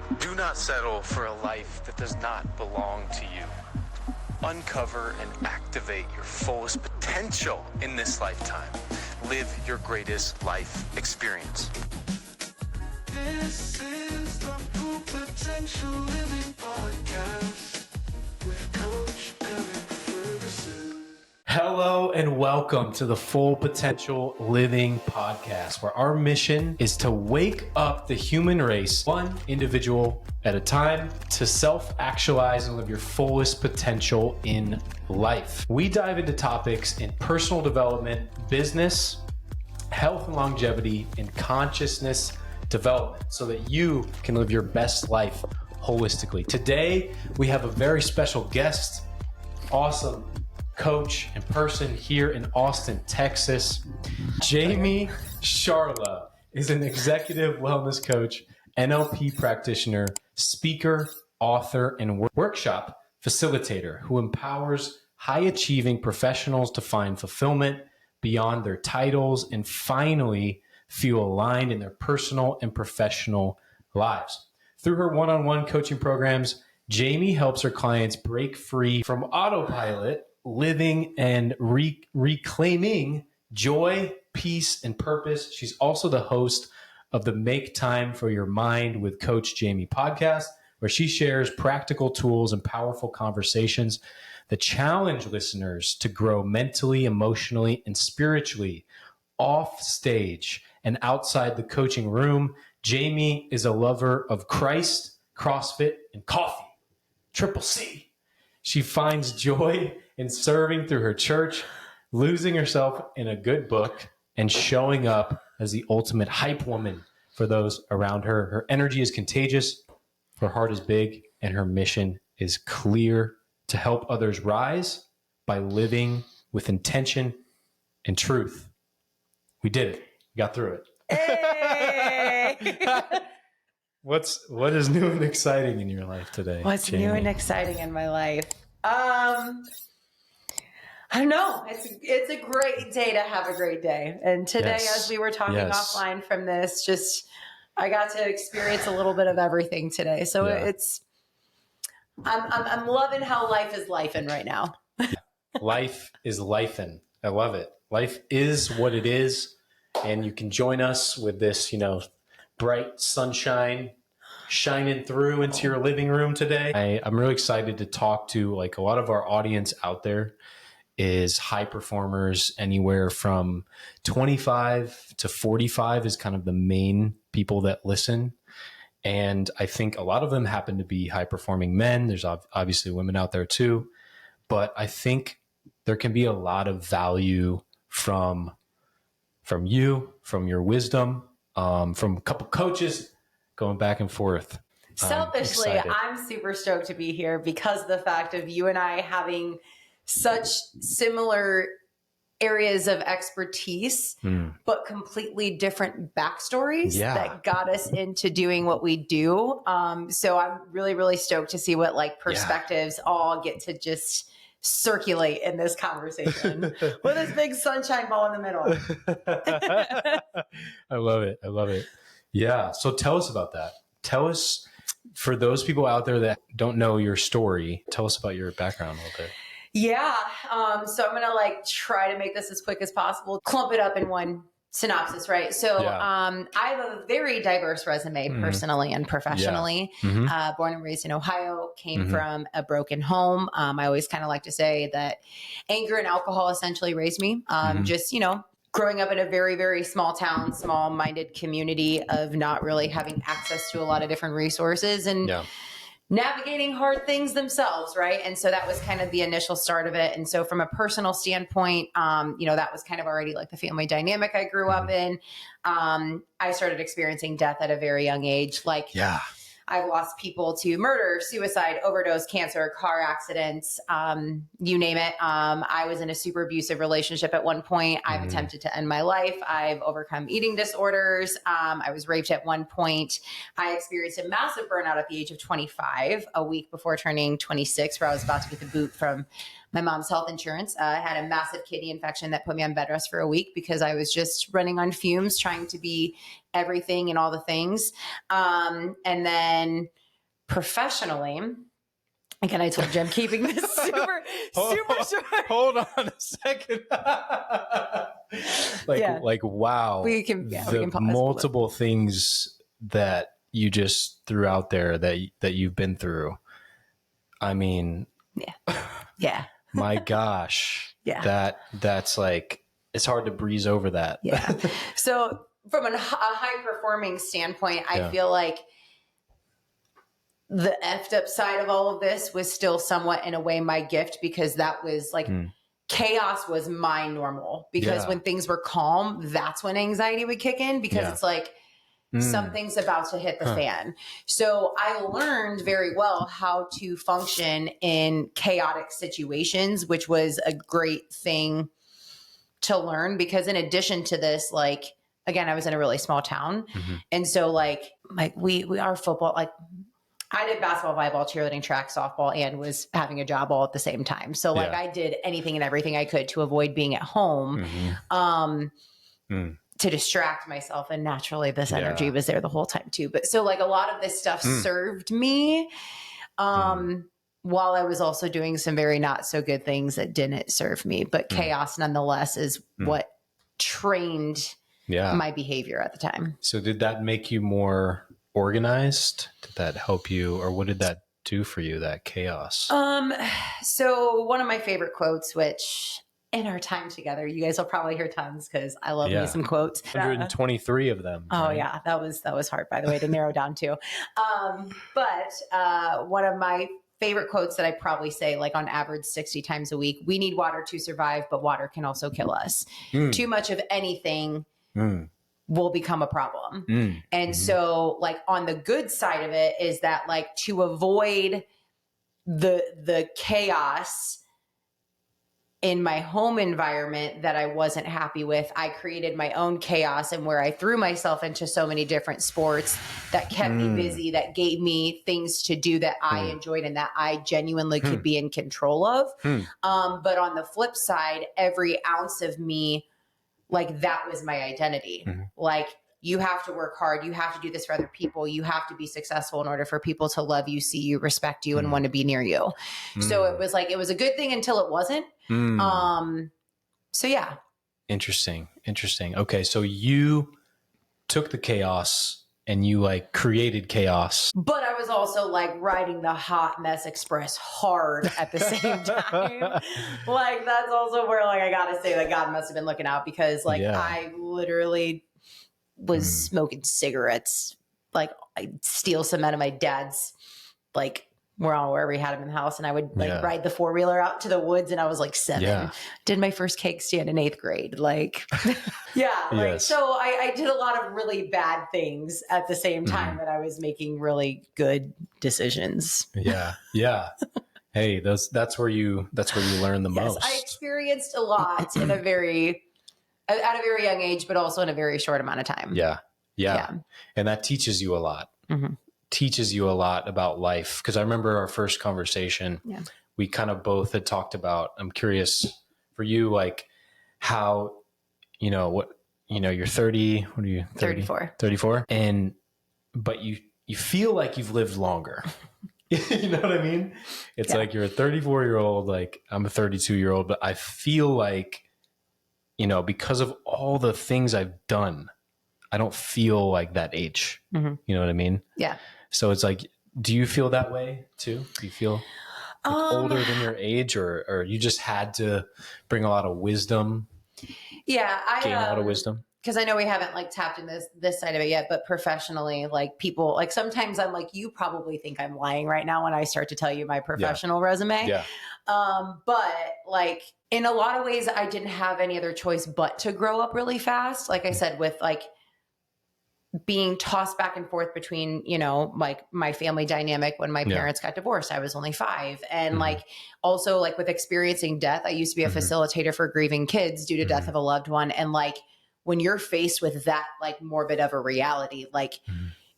Do not settle for a life that does not belong to you. Uncover and activate your fullest potential in this lifetime. Live your greatest life experience. This is the Full Potential Living Podcast with Coach Ferguson. Hello and welcome to the Full Potential Living Podcast, where our mission is to wake up the human race, one individual at a time, to self-actualize and live your fullest potential in life. We dive into topics in personal development, business, health and longevity, and consciousness development so that you can live your best life holistically. Today, we have a very special guest, awesome coach and person here in Austin, Texas. Jamie Shiarla is an executive wellness coach, NLP practitioner, speaker, author, and workshop facilitator who empowers high-achieving professionals to find fulfillment beyond their titles and finally feel aligned in their personal and professional lives. Through her one-on-one coaching programs, Jamie helps her clients break free from autopilot, living and reclaiming joy, peace, and purpose. She's also the host of the Make Time for Your Mind with Coach Jamie podcast, where she shares practical tools and powerful conversations that challenge listeners to grow mentally, emotionally, and spiritually off stage and outside the coaching room. Jamie is a lover of Christ, CrossFit, and coffee. Triple C. She finds joy in serving through her church, losing herself in a good book, and showing up as the ultimate hype woman for those around her. Her energy is contagious, her heart is big, and her mission is clear: to help others rise by living with intention and truth. We did it. We got through it. Hey! What is new and exciting in your life today? What's Jamie? new and exciting in my life? I don't know. It's a great day to have a great day. And today, as we were talking offline from this, I got to experience a little bit of everything today. So I'm loving how life is lifing right now. Life is lifing. I love it. Life is what it is. And you can join us with this, bright sunshine shining through into your living room today. I'm really excited to talk to a lot of our audience out there is high performers, anywhere from 25 to 45 is kind of the main people that listen. And I think a lot of them happen to be high performing men. There's obviously women out there too, but I think there can be a lot of value from you, from your wisdom, from a couple coaches going back and forth. Selfishly, I'm super stoked to be here because of the fact of you and I having such similar areas of expertise, but completely different backstories that got us into doing what we do. So I'm really, really stoked to see what perspectives all get to just circulate in this conversation with this big sunshine ball in the middle. I love it. I love it. Yeah. So tell us about that. Tell us, for those people out there that don't know your story, tell us about your background a little bit. Yeah. So I'm going to try to make this as quick as possible, clump it up in one synopsis, right? So I have a very diverse resume personally and professionally. Born and raised in Ohio, came from a broken home. I always kind of like to say that anger and alcohol essentially raised me. Growing up in a very, very small town, small-minded community of not really having access to a lot of different resources and navigating hard things themselves, right? And so that was kind of the initial start of it. And so from a personal standpoint, that was kind of already the family dynamic I grew up in. I started experiencing death at a very young age. I've lost people to murder, suicide, overdose, cancer, car accidents, you name it. I was in a super abusive relationship at one point. I've attempted to end my life. I've overcome eating disorders. I was raped at one point. I experienced a massive burnout at the age of 25, a week before turning 26, where I was about to get the boot from my mom's health insurance. I had a massive kidney infection that put me on bed rest for a week because I was just running on fumes, trying to be everything and all the things. And then professionally, again, I told you I'm keeping this super short. Hold on a second. Like, wow. We can pause multiple things that you just threw out there that you've been through. I mean, yeah. My gosh. Yeah. That's like, it's hard to breeze over that. Yeah. So from a high performing standpoint, I feel like the effed up side of all of this was still somewhat in a way my gift, because that was like chaos was my normal, because when things were calm, that's when anxiety would kick in, because it's like something's about to hit the fan. So I learned very well how to function in chaotic situations, which was a great thing to learn, because in addition to this, like, again, I was in a really small town. And so like we are football, like I did basketball, volleyball, cheerleading, track, softball, and was having a job all at the same time. So like I did anything and everything I could to avoid being at home, to distract myself. And naturally this energy was there the whole time too. But so like a lot of this stuff served me, while I was also doing some very not so good things that didn't serve me, but chaos nonetheless is what trained my behavior at the time. So did that make you more organized? Did that help you, or what did that do for you, that chaos? So one of my favorite quotes, which in our time together, you guys will probably hear tons because I love me some quotes. 123 of them. Oh right? Yeah. That was hard, by the way, to narrow down to. But one of my favorite quotes that I probably say like on average 60 times a week: we need water to survive, but water can also kill us. Too much of anything will become a problem. And so like on the good side of it is that like to avoid the chaos in my home environment that I wasn't happy with, I created my own chaos, and where I threw myself into so many different sports that kept me busy, that gave me things to do that I enjoyed and that I genuinely could be in control of. But on the flip side, every ounce of me, like that was my identity. Like, you have to work hard. You have to do this for other people. You have to be successful in order for people to love you, see you, respect you, and want to be near you. So it was like, it was a good thing until it wasn't. So yeah. Interesting. Okay. So you took the chaos and you like created chaos. But I was also like riding the hot mess express hard at the same time. Like that's also where like I gotta say that God must have been looking out, because like I literally was smoking cigarettes. Like I'd steal some out of my dad's, like wherever he had him in the house, and I would like ride the 4-wheeler out to the woods, and I was like 7. Did my first keg stand in 8th grade. Like, so I did a lot of really bad things at the same time that I was making really good decisions. Hey, that's where you learn the most. I experienced a lot at a very young age, but also in a very short amount of time. Yeah. And that teaches you a lot. Teaches you a lot about life. Because I remember our first conversation, we kind of both had talked about, I'm curious for you, like how, you're 30, what are you? 34. But you feel like you've lived longer. You know what I mean? It's like you're a 34-year-old, like I'm a 32-year-old, but I feel like, because of all the things I've done, I don't feel like that age. You know what I mean? Yeah. So it's like, do you feel that way too? Do you feel like older than your age, or you just had to bring a lot of wisdom? Yeah. Gain a lot of wisdom? Because I know we haven't like tapped in this side of it yet, but professionally, like people, like sometimes I'm like, you probably think I'm lying right now when I start to tell you my professional resume. Yeah. But like in a lot of ways, I didn't have any other choice but to grow up really fast. Like I said, with like being tossed back and forth between, like my family dynamic when my parents got divorced, I was only 5. And like, also like with experiencing death, I used to be a facilitator for grieving kids due to death of a loved one. And like, when you're faced with that, like morbid of a reality, like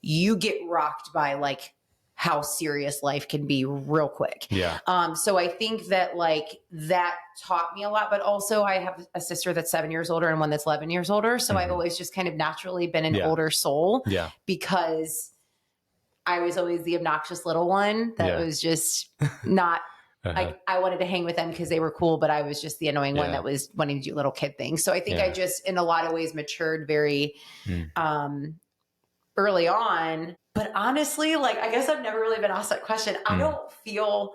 you get rocked by like how serious life can be real quick. Yeah. So I think that like that taught me a lot, but also I have a sister that's 7 years older and one that's 11 years older. So I've always just kind of naturally been an older soul because I was always the obnoxious little one that was just not like, I wanted to hang with them because they were cool, but I was just the annoying one that was wanting to do little kid things. So I think I just, in a lot of ways, matured very early on. But honestly, like, I guess I've never really been asked that question. I don't feel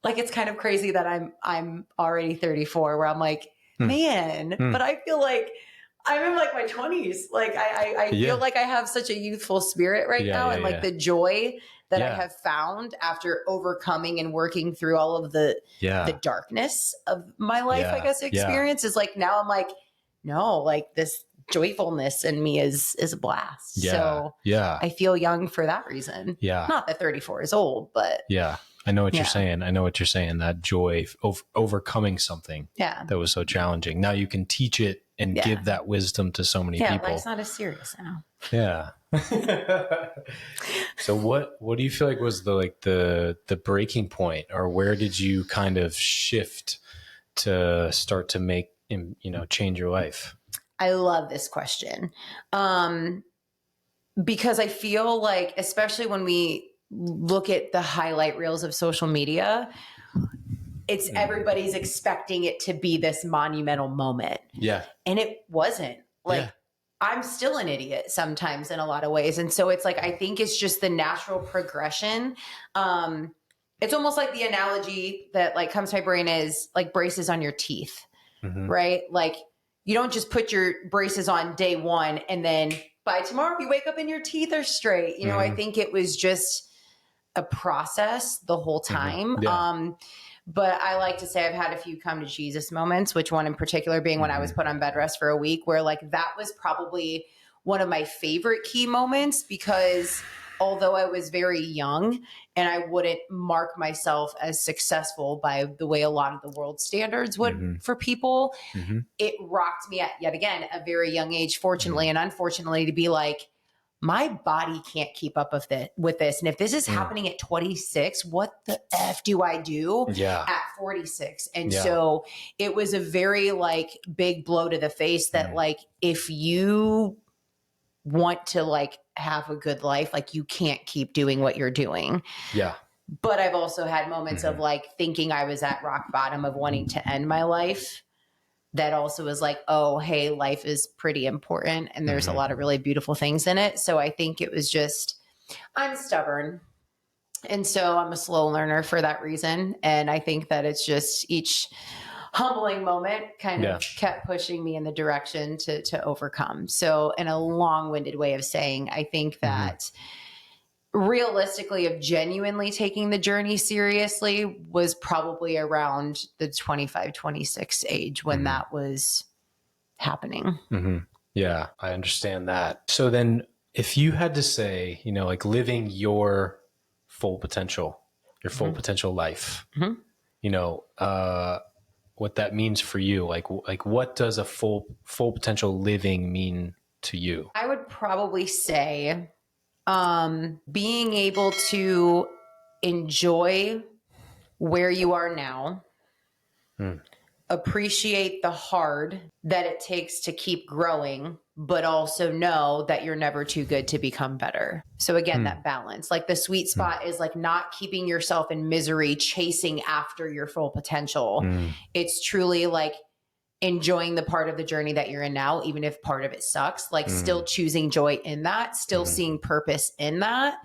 like, it's kind of crazy that I'm already 34, where I'm like, man, but I feel like I'm in like my 20s. Like I feel like I have such a youthful spirit right now. And like the joy that I have found after overcoming and working through all of the darkness of my life, I guess, experience is like, now I'm like, no, like this joyfulness in me is a blast. So I feel young for that reason. Not that 34 is old, but I know what you're saying. I know what you're saying. That joy of overcoming something that was so challenging. Now you can teach it and give that wisdom to so many people. Life's not as serious now. Yeah. So what do you feel like was the breaking point, or where did you kind of shift to start to make, change your life? I love this question. Because I feel like, especially when we look at the highlight reels of social media, it's everybody's expecting it to be this monumental moment. Yeah. And it wasn't. Like, I'm still an idiot sometimes in a lot of ways. And so it's like, I think it's just the natural progression. It's almost like the analogy that like comes to my brain is like braces on your teeth, right? Like, you don't just put your braces on day one and then by tomorrow you wake up and your teeth are straight. I think it was just a process the whole time. But I like to say I've had a few come to Jesus moments, which one in particular being when I was put on bed rest for a week, where like that was probably one of my favorite key moments, because although I was very young and I wouldn't mark myself as successful by the way a lot of the world standards would for people, it rocked me at, yet again, a very young age, fortunately and unfortunately, to be like, my body can't keep up with this. And if this is happening at 26, what the F do I do at 46? And so it was a very like big blow to the face that like, if you want to like have a good life, like you can't keep doing what you're doing. Yeah. But I've also had moments of like thinking I was at rock bottom of wanting to end my life. That also was like, oh, hey, life is pretty important and there's a lot of really beautiful things in it. So I think it was just, I'm stubborn. And so I'm a slow learner for that reason. And I think that it's just each humbling moment kind of kept pushing me in the direction to overcome. So in a long-winded way of saying, I think that realistically of genuinely taking the journey seriously was probably around the 25, 26 age when that was happening. Yeah, I understand that. So then if you had to say, like living your full potential, your full potential life, what that means for you, like what does a full potential living mean to you? I would probably say being able to enjoy where you are now, appreciate the hard that it takes to keep growing, but also know that you're never too good to become better. So again, that balance, like the sweet spot is like not keeping yourself in misery, chasing after your full potential. It's truly like enjoying the part of the journey that you're in now, even if part of it sucks, like still choosing joy in that, still seeing purpose in that,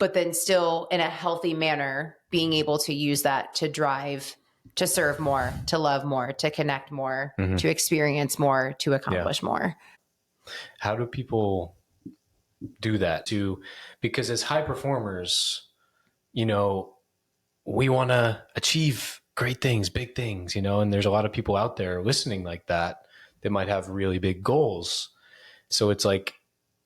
but then still in a healthy manner, being able to use that to drive, to serve more, to love more, to connect more, to experience more, to accomplish more. How do people do that? Because as high performers, we want to achieve great things, big things, and there's a lot of people out there listening like that. They might have really big goals. So it's like,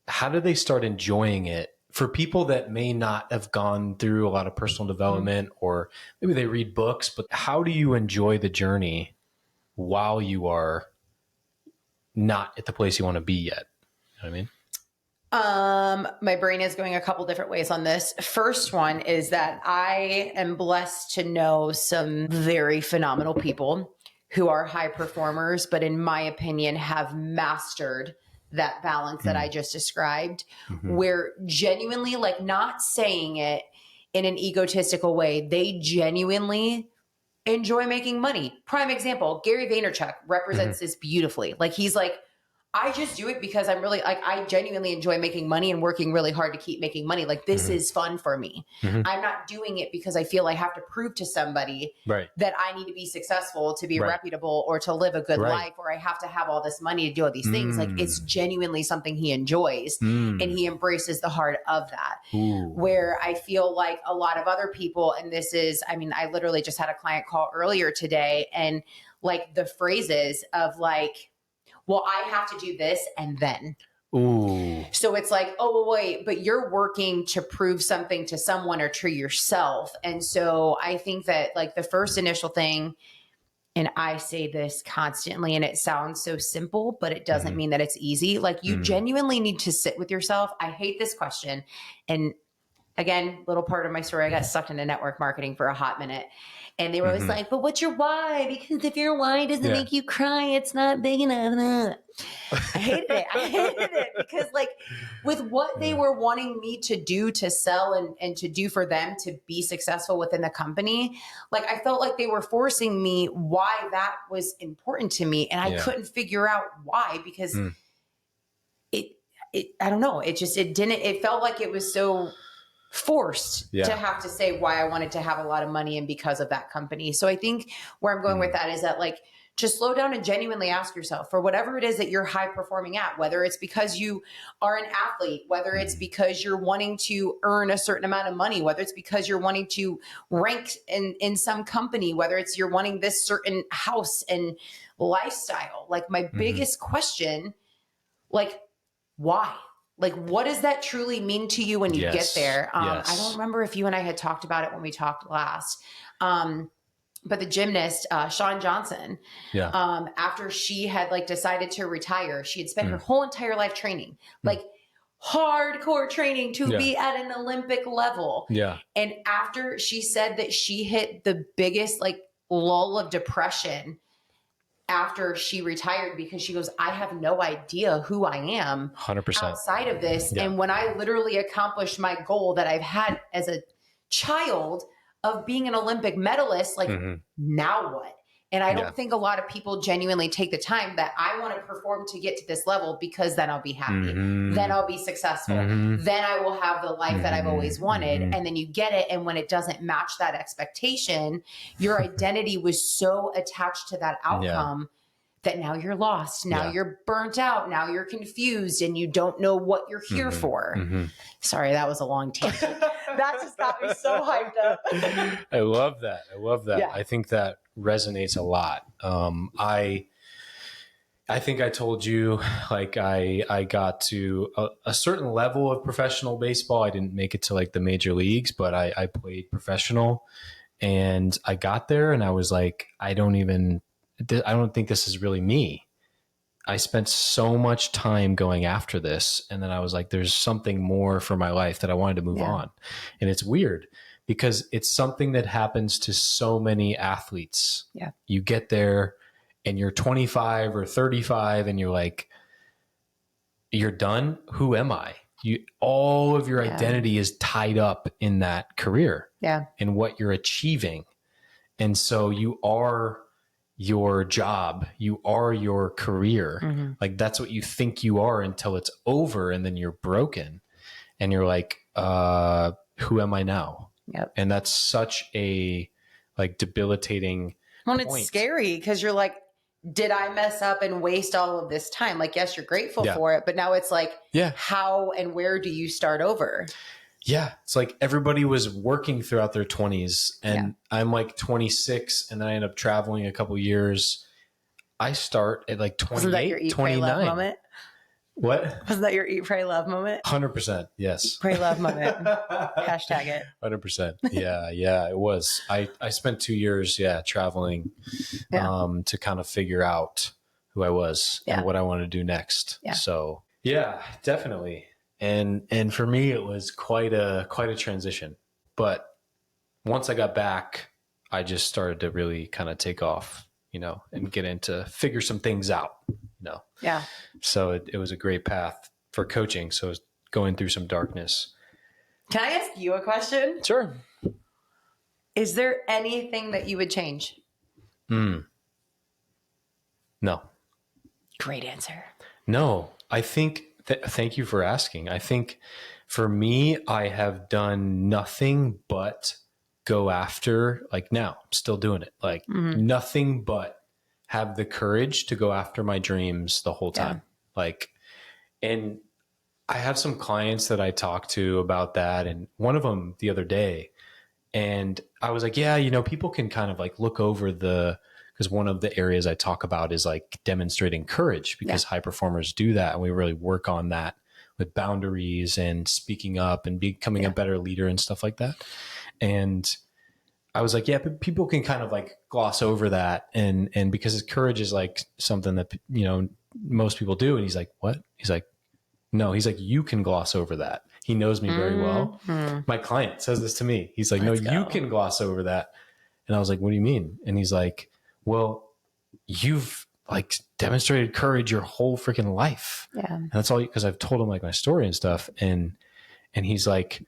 how do they start enjoying it for people that may not have gone through a lot of personal development, or maybe they read books, but how do you enjoy the journey while you are not at the place you want to be yet? You know what I mean? My brain is going a couple different ways on this. First one is that I am blessed to know some very phenomenal people who are high performers, but in my opinion have mastered that balance that I just described, where genuinely, like, not saying it in an egotistical way, they genuinely enjoy making money. Prime example, Gary Vaynerchuk represents this beautifully. Like, he's like, I just do it because I'm really like, I genuinely enjoy making money and working really hard to keep making money. Like, this is fun for me. I'm not doing it because I feel I have to prove to somebody that I need to be successful, to be reputable, or to live a good life, or I have to have all this money to do all these things. Like, it's genuinely something he enjoys, and he embraces the heart of that. Where I feel like a lot of other people, and this is, I mean, I literally just had a client call earlier today, and like the phrases of like, well, I have to do this and then. So it's like, oh, well, wait, but you're working to prove something to someone or to yourself. And so I think that like the first initial thing, and I say this constantly and it sounds so simple, but it doesn't mean that it's easy. Like, you genuinely need to sit with yourself. I hate this question. And again, little part of my story, I got sucked into network marketing for a hot minute. And they were always like, but what's your why? Because if your why doesn't make you cry, it's not big enough. I hated it. I hated it because like with what they were wanting me to do, to sell and to do for them to be successful within the company, like I felt like they were forcing me why that was important to me. And I couldn't figure out why, because I don't know. It felt like it was so forced to have to say why I wanted to have a lot of money and because of that company. So I think where I'm going with that is that like, just slow down and genuinely ask yourself for whatever it is that you're high performing at, whether it's because you are an athlete, whether it's because you're wanting to earn a certain amount of money, whether it's because you're wanting to rank in some company, whether it's you're wanting this certain house and lifestyle. Like my biggest question, like, why? Like, what does that truly mean to you when you get there? I don't remember if you and I had talked about it when we talked last. But the gymnast, Shawn Johnson, after she had like decided to retire, she had spent her whole entire life training, like hardcore training to be at an Olympic level. And after she said that she hit the biggest like lull of depression after she retired, because she goes, I have no idea who I am 100% outside of this. And when I literally accomplished my goal that I've had as a child of being an Olympic medalist, like now what? And I don't think a lot of people genuinely take the time that I want to perform to get to this level, because then I'll be happy. Then I'll be successful. Then I will have the life that I've always wanted. And then you get it. And when it doesn't match that expectation, your identity was so attached to that outcome that now you're lost. Now you're burnt out. Now you're confused and you don't know what you're here for. Sorry, that was a long tangent. That just got me so hyped up. I love that. Yeah. I think that resonates a lot. I think I told you, like I got to a certain level of professional baseball. I didn't make it to like the major leagues, but I played professional, and I got there and I was like, I don't think this is really me. I spent so much time going after this. And then I was like, there's something more for my life that I wanted to move on. And it's weird because it's something that happens to so many athletes. You get there and you're 25 or 35 and you're like, you're done. Who am I? All of your identity is tied up in that career and what you're achieving. And so you are your job, you are your career. Like that's what you think you are until it's over, and then you're broken and you're like, who am I now? And that's such a like debilitating point. It's scary because you're like, did I mess up and waste all of this time? Like, yes, you're grateful for it, but now it's like, how and where do you start over? It's like everybody was working throughout their 20s, and I'm like 26, and then I end up traveling a couple years. I start at like 28, Wasn't that your eat, 29. pray, love moment? What? Wasn't that your eat, pray, love moment? 100%. Yes. Eat, pray, love moment. Hashtag it. 100%. Yeah, it was. I spent 2 years, traveling to kind of figure out who I was and what I wanted to do next. So yeah, definitely. And for me, it was quite a transition. But once I got back, I just started to really kind of take off, and get into figure some things out, Yeah. So it was a great path for coaching. So I was going through some darkness. Can I ask you a question? Sure. Is there anything that you would change? No. Great answer. No, I think thank you for asking. I think for me, I have done nothing but go after, like now I'm still doing it. Like nothing but have the courage to go after my dreams the whole time. Like, and I have some clients that I talk to about that. And one of them the other day, and I was like, yeah, people can kind of like look over because one of the areas I talk about is like demonstrating courage, because high performers do that. And we really work on that with boundaries and speaking up and becoming a better leader and stuff like that. And I was like, yeah, but people can kind of like gloss over that. And because courage is like something that, most people do. And he's like, what? He's like, no, he's like, you can gloss over that. He knows me very well. My client says this to me. He's like, you can gloss over that. And I was like, what do you mean? And he's like, well, you've like demonstrated courage your whole freaking life. Yeah. And that's all, because I've told him like my story and stuff. And he's like,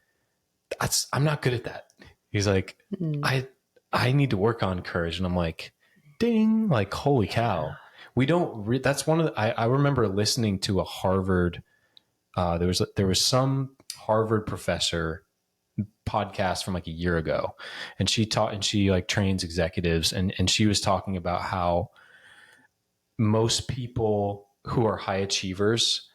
I'm not good at that. He's like, I need to work on courage. And I'm like, ding, like, holy cow. We don't, that's one of the, I remember listening to a Harvard, there was some Harvard professor podcast from like a year ago, and she taught, and she like trains executives, and she was talking about how most people who are high achievers,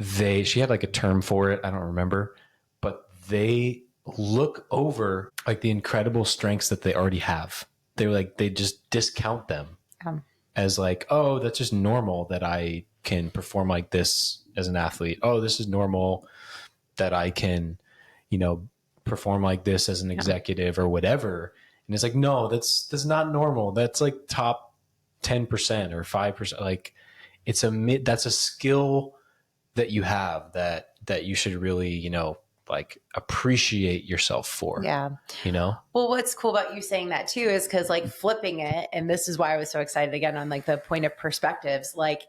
she had like a term for it, I don't remember, but they look over like the incredible strengths that they already have. They just discount them as like, oh, that's just normal that I can perform like this as an athlete. Oh, this is normal that I can, perform like this as an executive or whatever. And it's like, no, that's not normal. That's like top 10% or 5%. Like that's a skill that you have that you should really, like appreciate yourself for. Yeah. Well, what's cool about you saying that too is because like flipping it, and this is why I was so excited again on like the point of perspectives, like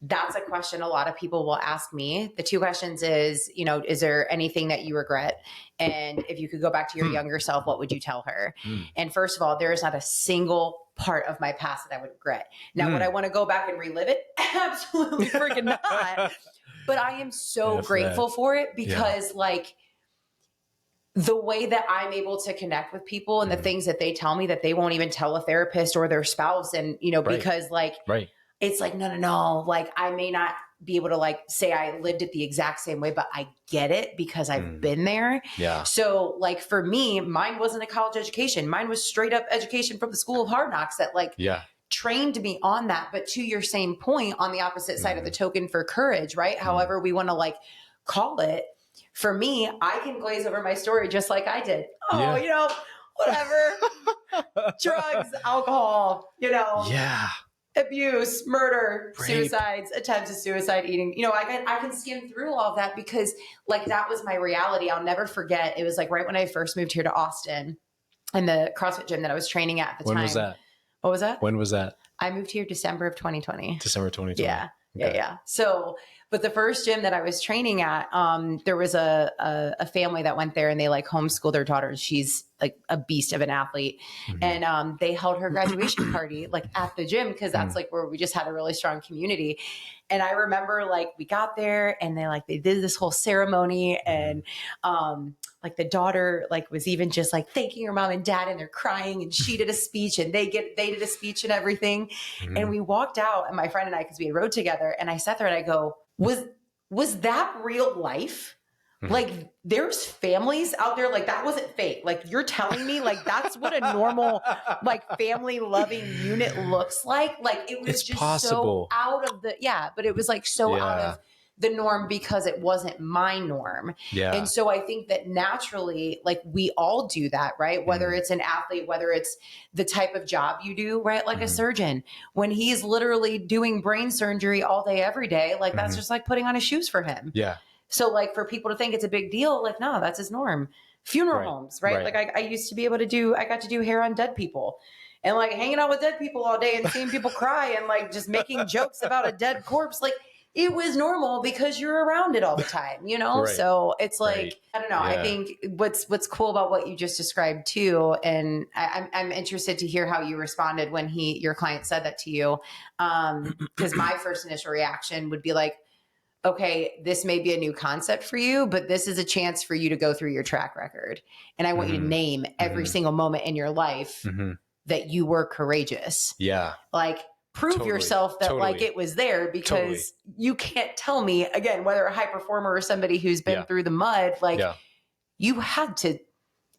that's a question a lot of people will ask me. The two questions is, is there anything that you regret? And if you could go back to your younger self, what would you tell her? And first of all, there is not a single part of my past that I would regret. Now, would I want to go back and relive it? Absolutely freaking not. But I am so grateful for it, because like the way that I'm able to connect with people and the things that they tell me that they won't even tell a therapist or their spouse. And, because like, it's like, no, like I may not be able to like say I lived it the exact same way, but I get it because I've been there. Yeah. So like for me, mine wasn't a college education. Mine was straight up education from the School of Hard Knocks that like trained me on that. But to your same point, on the opposite side of the token for courage, right? However we want to like call it, for me, I can glaze over my story just like I did. Whatever. Drugs, alcohol, abuse, murder, Rape, suicides, attempts at suicide, eating. I can skim through all of that because like that was my reality. I'll never forget. It was like right when I first moved here to Austin, and the CrossFit gym that I was training at the time. When was that? What was that? When was that? I moved here December of 2020. December 2020. Yeah. Okay. Yeah. So, but the first gym that I was training at, there was a family that went there, and they like homeschool their daughter. She's like a beast of an athlete. And they held her graduation party like at the gym, because that's like where we just had a really strong community. And I remember like we got there, and they did this whole ceremony, and like the daughter like was even just like thanking her mom and dad, and they're crying, and she did a speech, and they did a speech and everything. And we walked out, and my friend and I, because we had rode together, and I sat there and I go, was that real life? Like there's families out there, like that wasn't fake. Like you're telling me like that's what a normal like family loving unit looks like. Like it was it's just possible. so out of the, but it was like so out of the norm because it wasn't my norm. Yeah. And so I think that naturally, like we all do that, right? Whether it's an athlete, whether it's the type of job you do, right? Like a surgeon, when he's literally doing brain surgery all day, every day, like that's just like putting on his shoes for him. Yeah. So like for people to think it's a big deal, like, no, that's his norm. Funeral homes, right? Like I used to be able to do, I got to do hair on dead people and like hanging out with dead people all day and seeing people cry and like just making jokes about a dead corpse. Like it was normal because you're around it all the time, you know? Right. So it's like, Right. I don't know. Yeah. I think what's cool about what you just described too. And I'm interested to hear how you responded when your client said that to you. Cause my first initial reaction would be like, okay, this may be a new concept for you, but this is a chance for you to go through your track record. And I want you to name every single moment in your life that you were courageous. Yeah. Like prove yourself that like it was there, because you can't tell me again, whether a high performer or somebody who's been through the mud, like you had to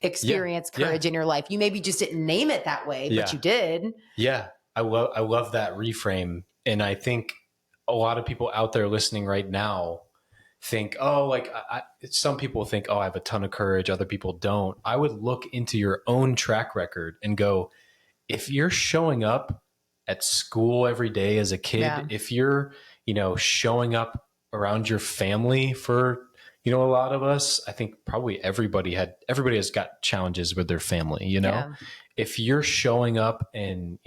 experience courage in your life. You maybe just didn't name it that way, but you did. Yeah. I love that reframe. And I think a lot of people out there listening right now think, oh, like some people think, oh, I have a ton of courage. Other people don't. I would look into your own track record and go, if you're showing up at school every day as a kid, if you're, showing up around your family for, a lot of us, I think probably everybody has got challenges with their family, if you're showing up and,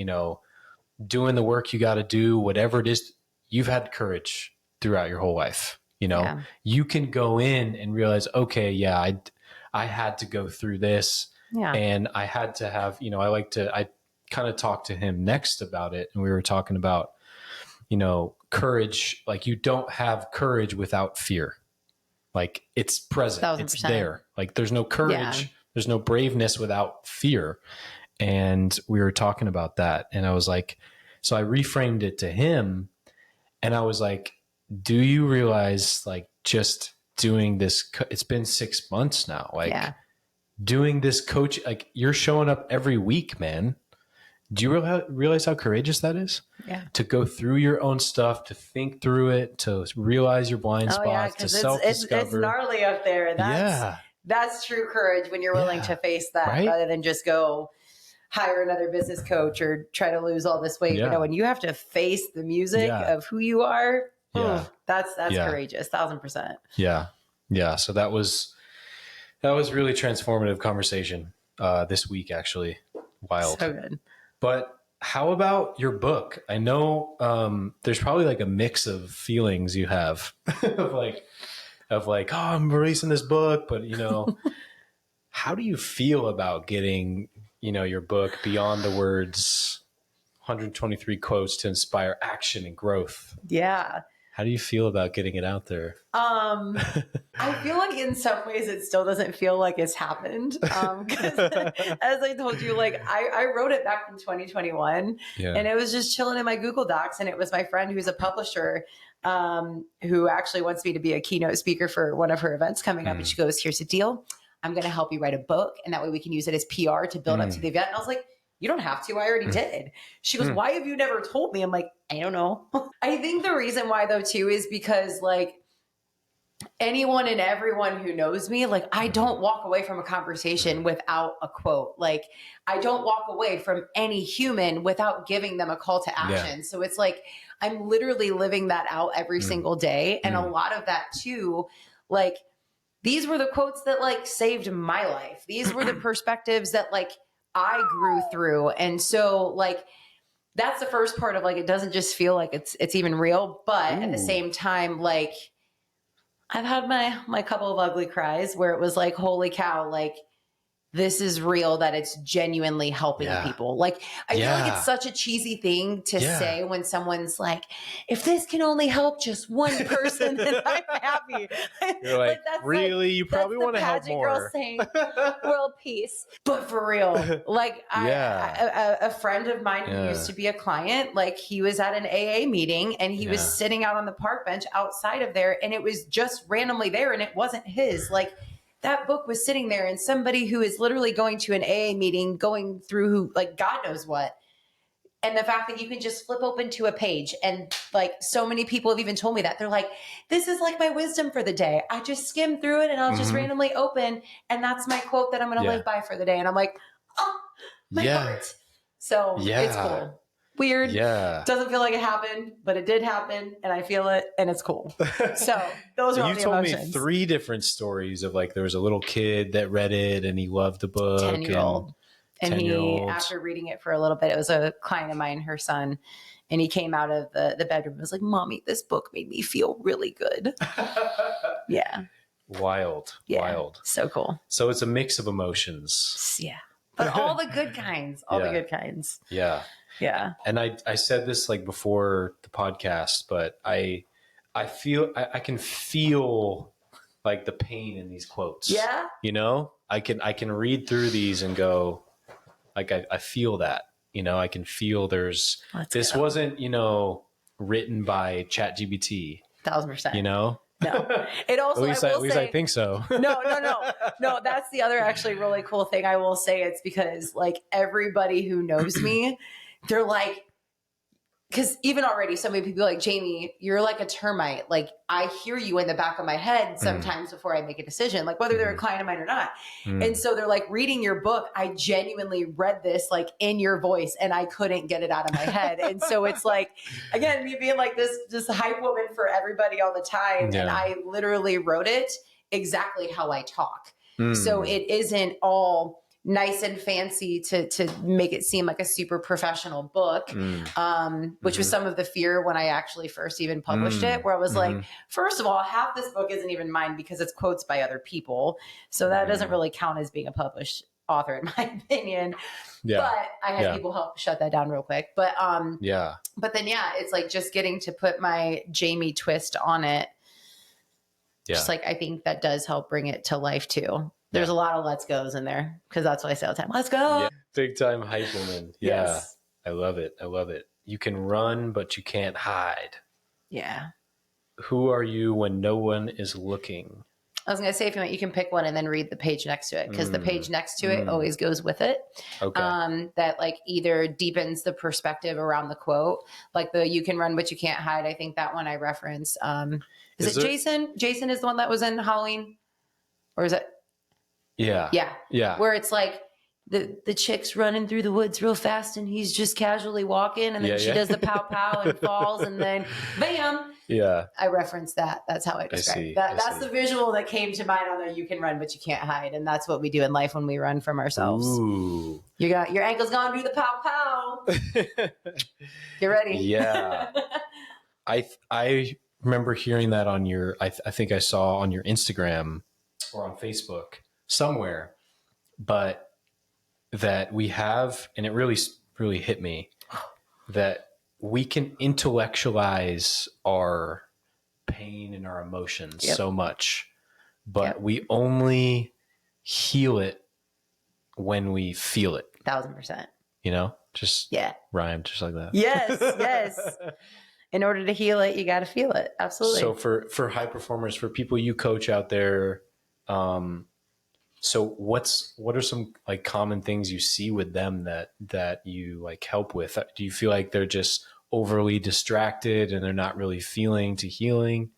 doing the work you got to do, whatever it is, you've had courage throughout your whole life. You can go in and realize, okay, I had to go through this and I had to have, I kind of talked to him next about it. And we were talking about, courage. Like you don't have courage without fear. Like it's present. 1,000%. It's there. Like there's no courage. There's no braveness without fear. And we were talking about that. And I was like, so I reframed it to him. And I was like, do you realize like just doing this, it's been 6 months now, like doing this coach, like you're showing up every week, man. Do you realize how courageous that is? Yeah. To go through your own stuff, to think through it, to realize your blind spots, to self-discover. It's gnarly up there. That's true courage when you're willing to face that rather than just go hire another business coach or try to lose all this weight. When you have to face the music of who you are, that's courageous, 1,000%. Yeah. Yeah. So that was really transformative conversation this week, actually. Wild. So good. But how about your book? I know there's probably like a mix of feelings you have of like, oh, I'm releasing this book, but how do you feel about getting, your book beyond the words, 123 quotes to inspire action and growth? Yeah. How do you feel about getting it out there? I feel like in some ways it still doesn't feel like it's happened. 'Cause as I told you, like I wrote it back in 2021 and it was just chilling in my Google Docs. And it was my friend who's a publisher who actually wants me to be a keynote speaker for one of her events coming up. And she goes, here's the deal. I'm going to help you write a book. And that way we can use it as PR to build up to the event. And I was like, you don't have to. I already did. She goes, why have you never told me? I'm like, I don't know. I think the reason why though too is because like anyone and everyone who knows me, like I don't walk away from a conversation without a quote. Like I don't walk away from any human without giving them a call to action. So it's like, I'm literally living that out every single day. And a lot of that too, like these were the quotes that like saved my life. These were the perspectives that like I grew through. And so like, that's the first part of like, it doesn't just feel like it's even real, but at the same time, like I've had my couple of ugly cries where it was like, holy cow, like this is real, that it's genuinely helping people. Like, I feel like it's such a cheesy thing to say when someone's like, if this can only help just one person, then I'm happy. You're like that's really? You probably want to help more. Girl saying world peace. But for real, like a friend of mine who used to be a client, like he was at an AA meeting and he was sitting out on the park bench outside of there and it was just randomly there and it wasn't his. Like, that book was sitting there and somebody who is literally going to an AA meeting, going through like God knows what. And the fact that you can just flip open to a page and like so many people have even told me that they're like, this is like my wisdom for the day. I just skim through it and I'll just randomly open. And that's my quote that I'm going to live by for the day. And I'm like, oh, my heart. So it's cool. weird. Yeah. Doesn't feel like it happened, but it did happen, and I feel it, and it's cool. So those are all You the told emotions. me 3 different stories of like there was a little kid that read it and he loved the book. 10-year-old. And he, 10-year-old. after reading it for a little bit, it was a client of mine, her son, and he came out of the bedroom and was like, "Mommy, this book made me feel really good." Yeah. Wild. Yeah. Wild. So cool. So it's a mix of emotions. Yeah. But all the good kinds. All the good kinds. Yeah. Yeah. And I said this like before the podcast, but I feel I can feel like the pain in these quotes. Yeah. You know, I can read through these and go like, I feel that, you know, I can feel this wasn't, you know, written by ChatGPT, 1,000%. you know? No. It also, at least I think so. No. That's the other actually really cool thing I will say. It's because like everybody who knows me, they're like, because even already so many people are like, Jamie, you're like a termite. Like I hear you in the back of my head sometimes before I make a decision, like whether they're a client of mine or not. And so they're like, reading your book, I genuinely read this like in your voice and I couldn't get it out of my head. And so it's like, again, me being like this just hype woman for everybody all the time. Yeah. And I literally wrote it exactly how I talk. So it isn't all nice and fancy to make it seem like a super professional book, which was some of the fear when I actually first even published it, where I was like, first of all, half this book isn't even mine because it's quotes by other people. So that doesn't really count as being a published author in my opinion. Yeah. But I had people help shut that down real quick. But yeah. But then it's like just getting to put my Jamie twist on it. Yeah. Just like I think that does help bring it to life too. There's a lot of let's goes in there because that's what I say all the time. Let's go. Yeah. Big time hype woman. Yeah. Yes. I love it. I love it. You can run, but you can't hide. Yeah. Who are you when no one is looking? I was going to say, if you want, you can pick one and then read the page next to it because the page next to it always goes with it. Okay. That like either deepens the perspective around the quote, like the "you can run, but you can't hide." I think that one I reference. Is it Jason? Jason is the one that was in Halloween, or is it? Yeah. Yeah. Yeah. Where it's like the chick's running through the woods real fast and he's just casually walking and then she does the pow pow and falls and then bam. Yeah. I reference that. That's how I describe it. That's the visual that came to mind on the "you can run, but you can't hide." And that's what we do in life when we run from ourselves. Ooh. Your ankle's gonna do the pow pow. Get ready. Yeah. I remember hearing that on your, I think I saw on your Instagram or on Facebook somewhere, but that we have, and it really hit me, that we can intellectualize our pain and our emotions so much, but we only heal it when we feel it. 1,000%. You know, just rhyme just like that. Yes. In order to heal it, you got to feel it. Absolutely. So for high performers, for people you coach out there, so what are some like common things you see with them that you like help with? Do you feel like they're just overly distracted and they're not really feeling to healing?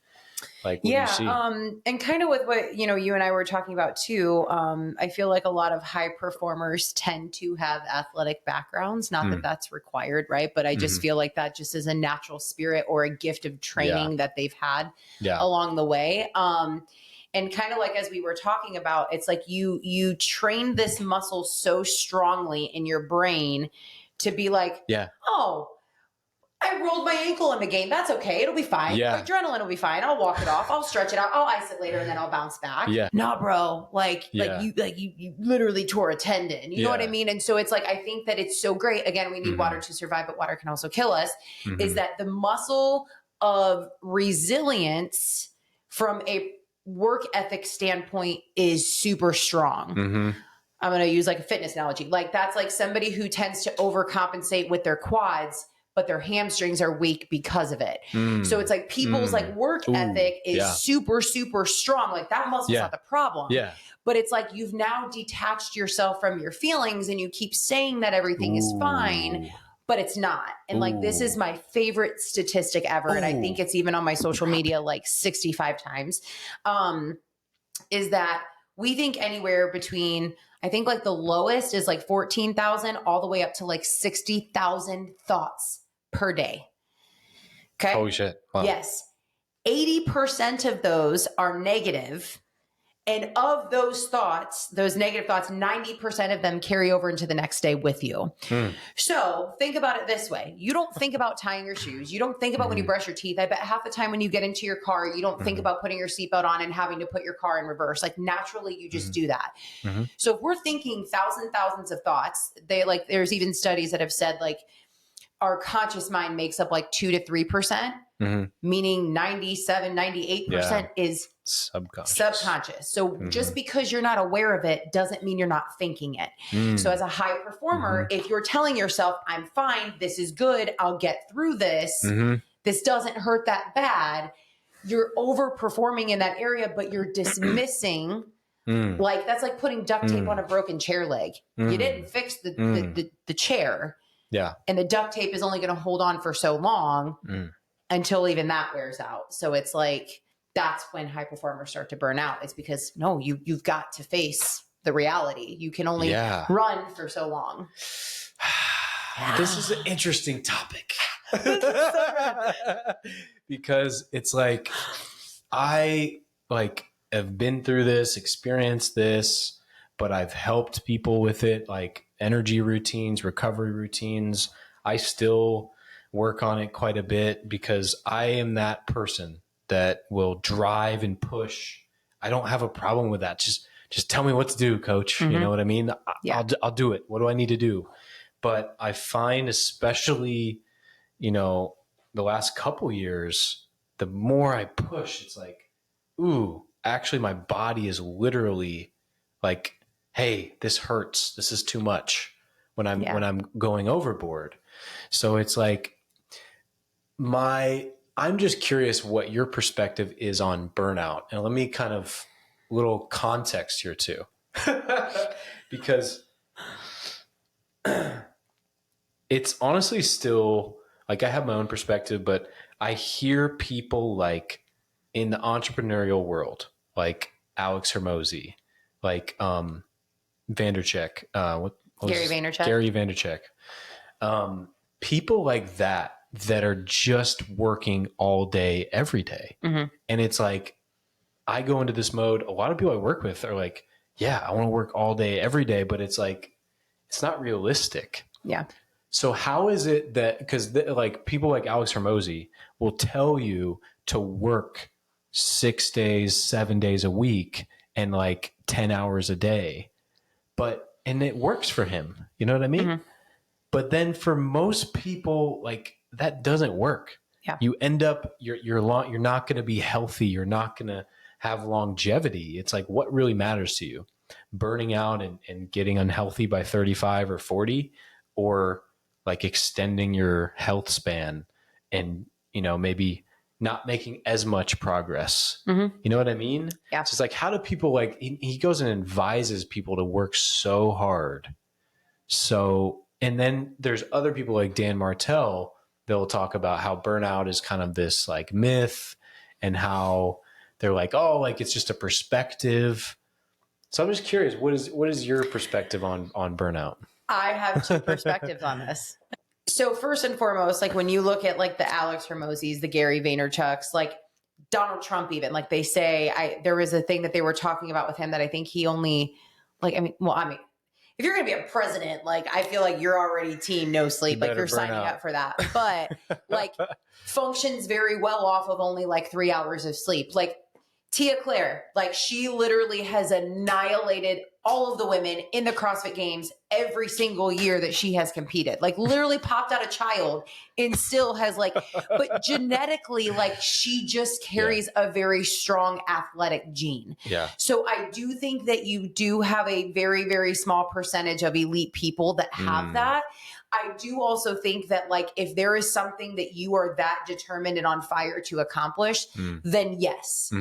Like, what do you see? And kind of with what, you and I were talking about too, I feel like a lot of high performers tend to have athletic backgrounds, not that that's required, right? But I just feel like that just is a natural spirit or a gift of training that they've had along the way. And kind of like, as we were talking about, it's like you train this muscle so strongly in your brain to be like, oh, I rolled my ankle in the game. That's okay. It'll be fine. Yeah. Adrenaline will be fine. I'll walk it off. I'll stretch it out. I'll ice it later and then I'll bounce back. Yeah. Nah, bro. You literally tore a tendon. You know what I mean? And so it's like, I think that it's so great. Again, we need water to survive, but water can also kill us. Is that the muscle of resilience from a work ethic standpoint is super strong. I'm going to use like a fitness analogy. Like that's like somebody who tends to overcompensate with their quads, but their hamstrings are weak because of it. So it's like people's like work ethic is super, super strong. Like that muscle's not the problem. Yeah. But it's like you've now detached yourself from your feelings and you keep saying that everything is fine, but it's not. And like, this is my favorite statistic ever. And I think it's even on my social media like 65 times, is that we think anywhere between, I think like the lowest is like 14,000 all the way up to like 60,000 thoughts per day. Okay. Holy shit. Wow. Yes. 80% of those are negative. And of those thoughts, those negative thoughts, 90% of them carry over into the next day with you. So think about it this way. You don't think about tying your shoes. You don't think about when you brush your teeth. I bet half the time when you get into your car, you don't think about putting your seatbelt on and having to put your car in reverse. Like naturally, you just do that. So if we're thinking thousands of thoughts, there's even studies that have said like our conscious mind makes up like 2 to 3%, meaning 97, 98% is subconscious. So just because you're not aware of it doesn't mean you're not thinking it. So as a high performer, if you're telling yourself, I'm fine, this is good, I'll get through this, this doesn't hurt that bad, you're overperforming in that area, but you're dismissing. Like that's like putting duct tape on a broken chair leg. You didn't fix the chair. Yeah. And the duct tape is only going to hold on for so long until even that wears out. So it's like, that's when high performers start to burn out. It's because no, you've got to face the reality. You can only run for so long. This is an interesting topic because it's like, I have been through this, experienced this, but I've helped people with it. Like energy routines, recovery routines. I still work on it quite a bit because I am that person that will drive and push. I don't have a problem with that. Just tell me what to do, coach. You know what I mean? I'll do it. What do I need to do? But I find especially, the last couple years, the more I push, it's like, ooh, actually my body is literally like, hey, this hurts. This is too much when I'm going overboard. So it's like I'm just curious what your perspective is on burnout. And let me kind of little context here too, because it's honestly still like, I have my own perspective, but I hear people like in the entrepreneurial world, like Alex Hormozy, like, Vandercheck, Gary Vaynerchuk. Gary Vaynerchuk. People like that are just working all day, every day. And it's like, I go into this mode. A lot of people I work with are like, yeah, I want to work all day, every day, but it's like, it's not realistic. Yeah. So how is it that, because like people like Alex Hormozy will tell you to work 6 days, 7 days a week and like 10 hours a day. And it works for him. You know what I mean? But then for most people, like that doesn't work. Yeah. You end up, you're not going to be healthy. You're not going to have longevity. It's like, what really matters to you? Burning out and getting unhealthy by 35 or 40, or like extending your health span and, maybe not making as much progress. You know what I mean? Yeah. So it's like, how do people he goes and advises people to work so hard. And then there's other people like Dan Martell, they'll talk about how burnout is kind of this like myth and how they're like, oh, like it's just a perspective. So I'm just curious, what is your perspective on burnout? I have two perspectives on this. So first and foremost, like when you look at like the Alex Hormozys, the Gary Vaynerchuks, like Donald Trump, even like they say, there was a thing that they were talking about with him that I think he only if you're going to be a president, like I feel like you're already team no sleep, like you're signing up for that, but like functions very well off of only like 3 hours of sleep. Like Tia Claire, like she literally has annihilated all of the women in the CrossFit Games every single year that she has competed. Like literally popped out a child and still has but genetically, like she just carries a very strong athletic gene. Yeah. So I do think that you do have a very, very small percentage of elite people that have that. I do also think that like if there is something that you are that determined and on fire to accomplish, then yes,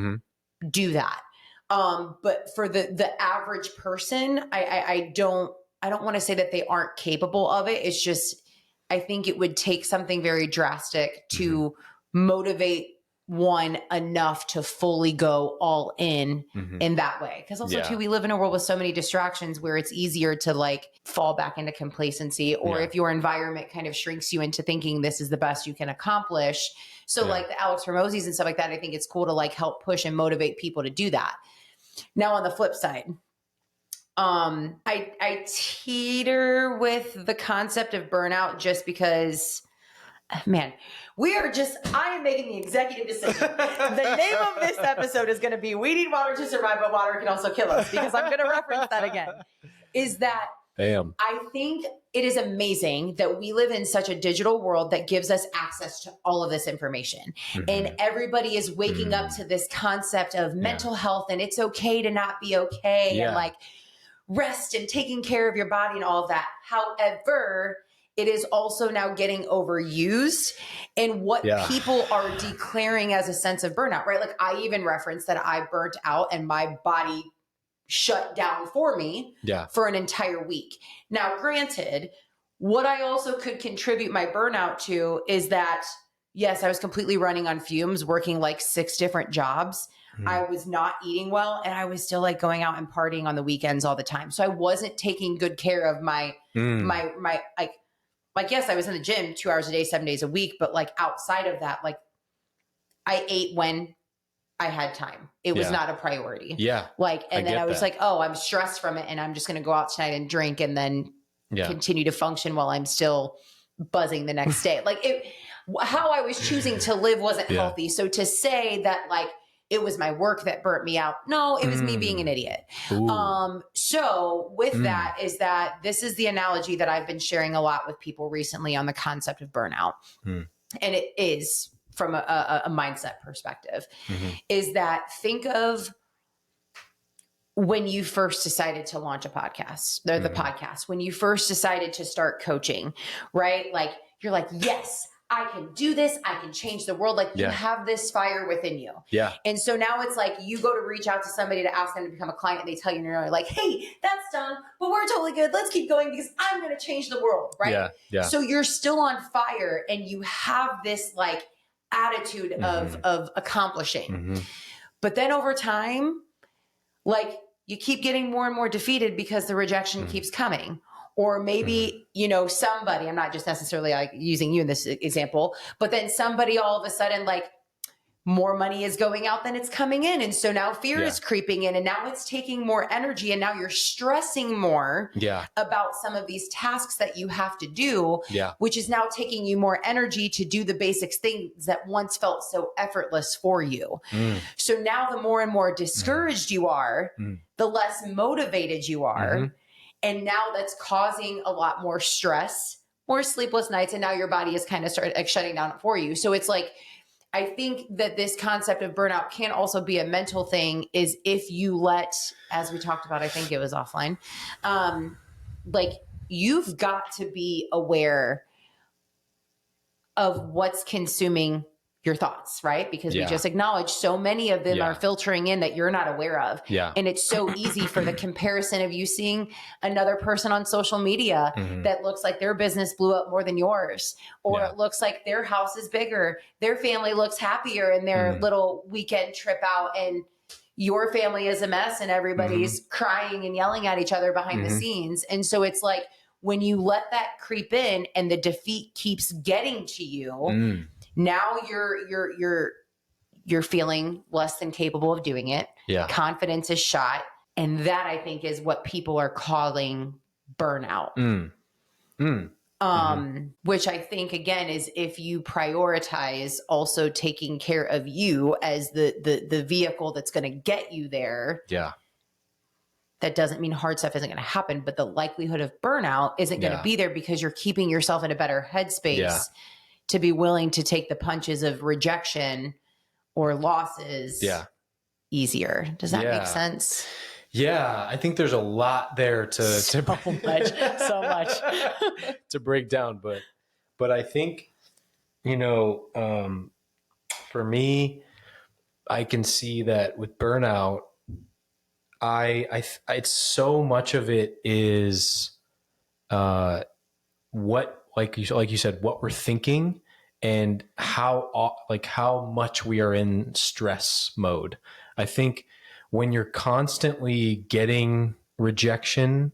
do that. But for the average person, I don't want to say that they aren't capable of it. It's just, I think it would take something very drastic to motivate one enough to fully go all in that way. Because also too, we live in a world with so many distractions where it's easier to like fall back into complacency, or if your environment kind of shrinks you into thinking this is the best you can accomplish. So like the Alex Hormozis and stuff like that, I think it's cool to like help push and motivate people to do that. Now on the flip side, I teeter with the concept of burnout just because, man, I am making the executive decision. The name of this episode is going to be "We Need Water to Survive, but Water Can Also Kill Us," because I'm going to reference that again. Is that I think it is amazing that we live in such a digital world that gives us access to all of this information. And everybody is waking up to this concept of mental health, and it's okay to not be okay, and like rest and taking care of your body and all of that. However, it is also now getting overused in what people are declaring as a sense of burnout, right? Like I even referenced that I burnt out and my body shut down for me for an entire week. Now, granted, what I also could contribute my burnout to is that, yes, I was completely running on fumes, working like 6 different jobs. I was not eating well, and I was still like going out and partying on the weekends all the time. So I wasn't taking good care of my yes, I was in the gym 2 hours a day, 7 days a week, but like outside of that, like I ate when I had time. It was not a priority. Like, and then I was like, oh, I'm stressed from it, and I'm just going to go out tonight and drink and then continue to function while I'm still buzzing the next day. Like how I was choosing to live wasn't healthy. So to say that like it was my work that burnt me out, no, it was me being an idiot. So with that is that this is the analogy that I've been sharing a lot with people recently on the concept of burnout. And it is from a mindset perspective, is that think of when you first decided to launch a podcast, the podcast, when you first decided to start coaching, right? Like you're like, yes, I can do this. I can change the world. Like you have this fire within you. And so now it's like you go to reach out to somebody to ask them to become a client, and they tell you, you're like, hey, that's done, but we're totally good. Let's keep going because I'm going to change the world. Right. So you're still on fire and you have this like attitude of accomplishing. But then over time, like you keep getting more and more defeated because the rejection keeps coming. Or maybe, you know, somebody, I'm not just necessarily like using you in this example, but then somebody all of a sudden, like more money is going out than it's coming in. And so now fear is creeping in, and now it's taking more energy, and now you're stressing more about some of these tasks that you have to do, which is now taking you more energy to do the basic things that once felt so effortless for you. So now the more and more discouraged you are, the less motivated you are. And now that's causing a lot more stress, more sleepless nights. And now your body is kind of started like shutting down for you. So it's like, I think that this concept of burnout can also be a mental thing, is if you let, as we talked about, I think it was offline, like you've got to be aware of what's consuming your thoughts, right? Because we just acknowledged so many of them are filtering in that you're not aware of. And it's so easy for the comparison of you seeing another person on social media that looks like their business blew up more than yours, or it looks like their house is bigger, their family looks happier in their little weekend trip out, and your family is a mess and everybody's crying and yelling at each other behind the scenes. And so it's like, when you let that creep in and the defeat keeps getting to you, now you're feeling less than capable of doing it. Confidence is shot. And that, I think, is what people are calling burnout. Which I think, again, is if you prioritize also taking care of you as the vehicle that's going to get you there. That doesn't mean hard stuff isn't going to happen, but the likelihood of burnout isn't going to be there because you're keeping yourself in a better headspace to be willing to take the punches of rejection or losses easier. Does that make sense? Yeah, I think there's a lot there to so much to break down, but I think, you know, for me, I can see that with burnout, it's so much of it is what, like you said, what we're thinking and how much we are in stress mode. I think when you're constantly getting rejection,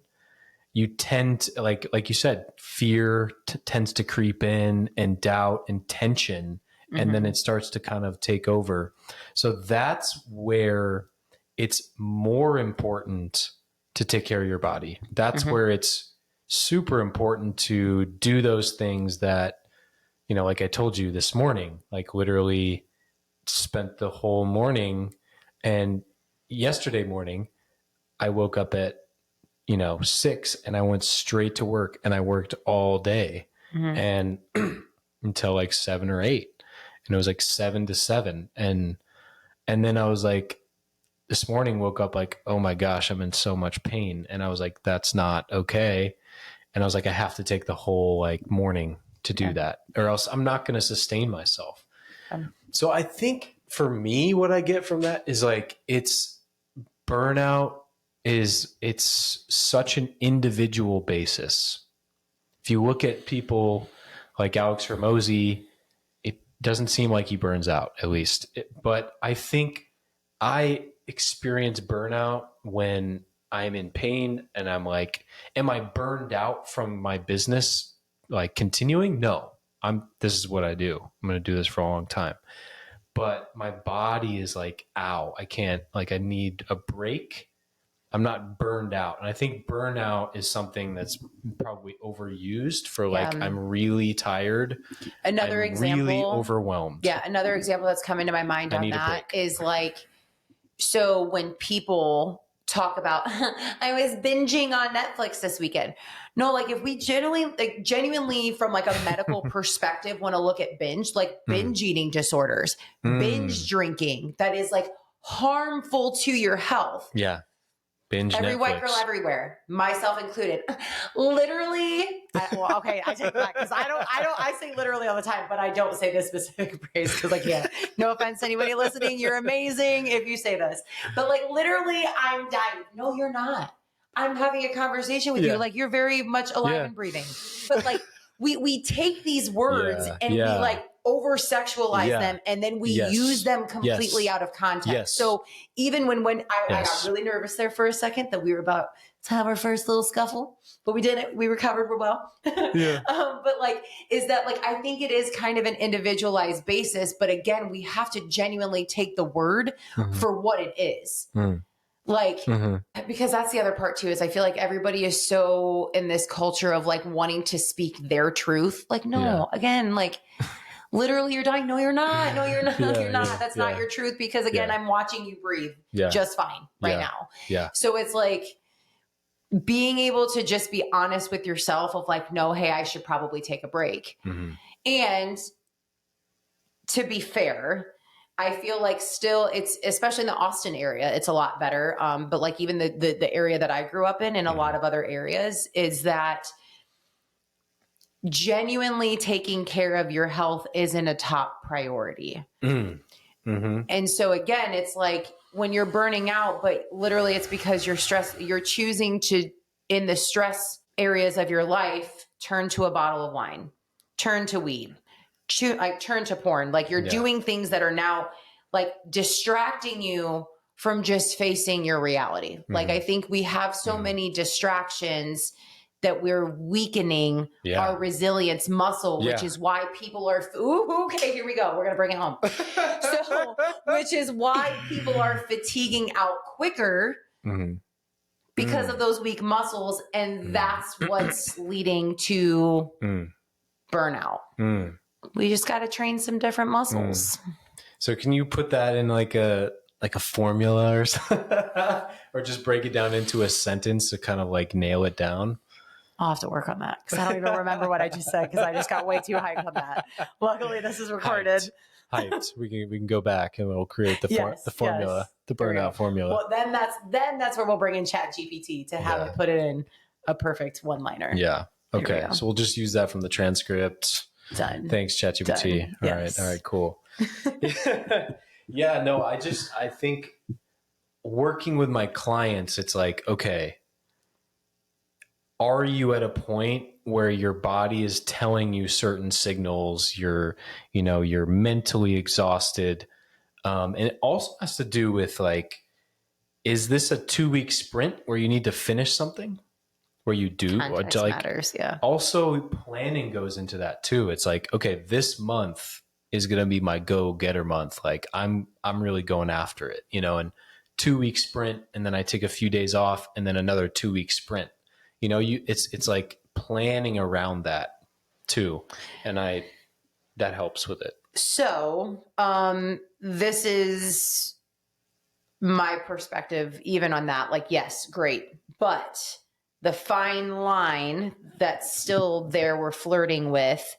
you tend to, like you said, fear tends to creep in, and doubt and tension, and then it starts to kind of take over. So that's where it's more important to take care of your body. That's where it's super important to do those things that, like I told you this morning, like literally spent the whole morning, and yesterday morning I woke up at 6 and I went straight to work, and I worked all day and until like 7 or 8, and it was like 7 to 7. And then I was like, this morning woke up like, oh my gosh, I'm in so much pain. And I was like, that's not okay. And I was like, I have to take the whole like morning to do that, or else I'm not going to sustain myself. So I think for me, what I get from that is like, it's burnout it's such an individual basis. If you look at people like Alex Hormozy, it doesn't seem like he burns out, at least. But I think I experience burnout when I'm in pain and I'm like, am I burned out from my business, like continuing? No, this is what I do. I'm going to do this for a long time. But my body is like, ow, I can't, like I need a break. I'm not burned out. And I think burnout is something that's probably overused for like, I'm really tired. Another example, really overwhelmed. Yeah. Another example that's coming to my mind on that is like, so when people talk about, I was binging on Netflix this weekend. No, like if we genuinely from like a medical perspective, want to look at binge, like binge eating disorders, binge drinking, that is like harmful to your health. Yeah. Binge Every Netflix. white girl everywhere, myself included. Literally, I take it back because I say literally all the time, but I don't say this specific phrase because I can't. No offense to anybody listening. You're amazing if you say this. But like literally, I'm dying. No, you're not. I'm having a conversation with you. Like you're very much alive and breathing. But like we take these words and we like over sexualize them, and then we use them completely out of context. So even when I got really nervous there for a second that we were about to have our first little scuffle, but we didn't. We recovered well. But like, is that like, I think it is kind of an individualized basis, but again, we have to genuinely take the word for what it is. Like, because that's the other part too, is I feel like everybody is so in this culture of like wanting to speak their truth. Like, no, again, like literally you're dying. No, you're not. No, you're not. You're not. That's not your truth. Because again, I'm watching you breathe just fine right now. Yeah. So it's like being able to just be honest with yourself of like, no, hey, I should probably take a break. And to be fair, I feel like still it's, especially in the Austin area, it's a lot better. But like even the area that I grew up in and a lot of other areas is that genuinely taking care of your health isn't a top priority. And so again, it's like when you're burning out, but literally it's because you're stressed, you're choosing to, in the stress areas of your life, turn to a bottle of wine, turn to weed, turn to porn. Like you're doing things that are now like distracting you from just facing your reality. Like I think we have so many distractions that we're weakening our resilience muscle, which is why people are, okay, here we go. We're going to bring it home. So, which is why people are fatiguing out quicker because of those weak muscles. And that's what's leading to burnout. We just got to train some different muscles. So can you put that in like a formula or something, or just break it down into a sentence to kind of like nail it down? I'll have to work on that because I don't even remember what I just said because I just got way too hyped on that. Luckily, this is recorded. Hyped. We can go back and we'll create the formula, the burnout formula. Well, then that's where we'll bring in ChatGPT to have it put it in a perfect one-liner. Yeah. Okay. So we'll just use that from the transcript. Done. Thanks, ChatGPT. All right. Cool. I think working with my clients, it's like, okay, are you at a point where your body is telling you certain signals, you're mentally exhausted? And it also has to do with like, is this a 2-week sprint where you need to finish something? Where you do Context like matters, yeah. Also planning goes into that too. It's like, okay, this month is going to be my go-getter month. Like I'm really going after it, and 2-week sprint, and then I take a few days off, and then another 2-week sprint. It's like planning around that too, and that helps with it. So this is my perspective even on that. Like, yes, great, but the fine line that's still there we're flirting with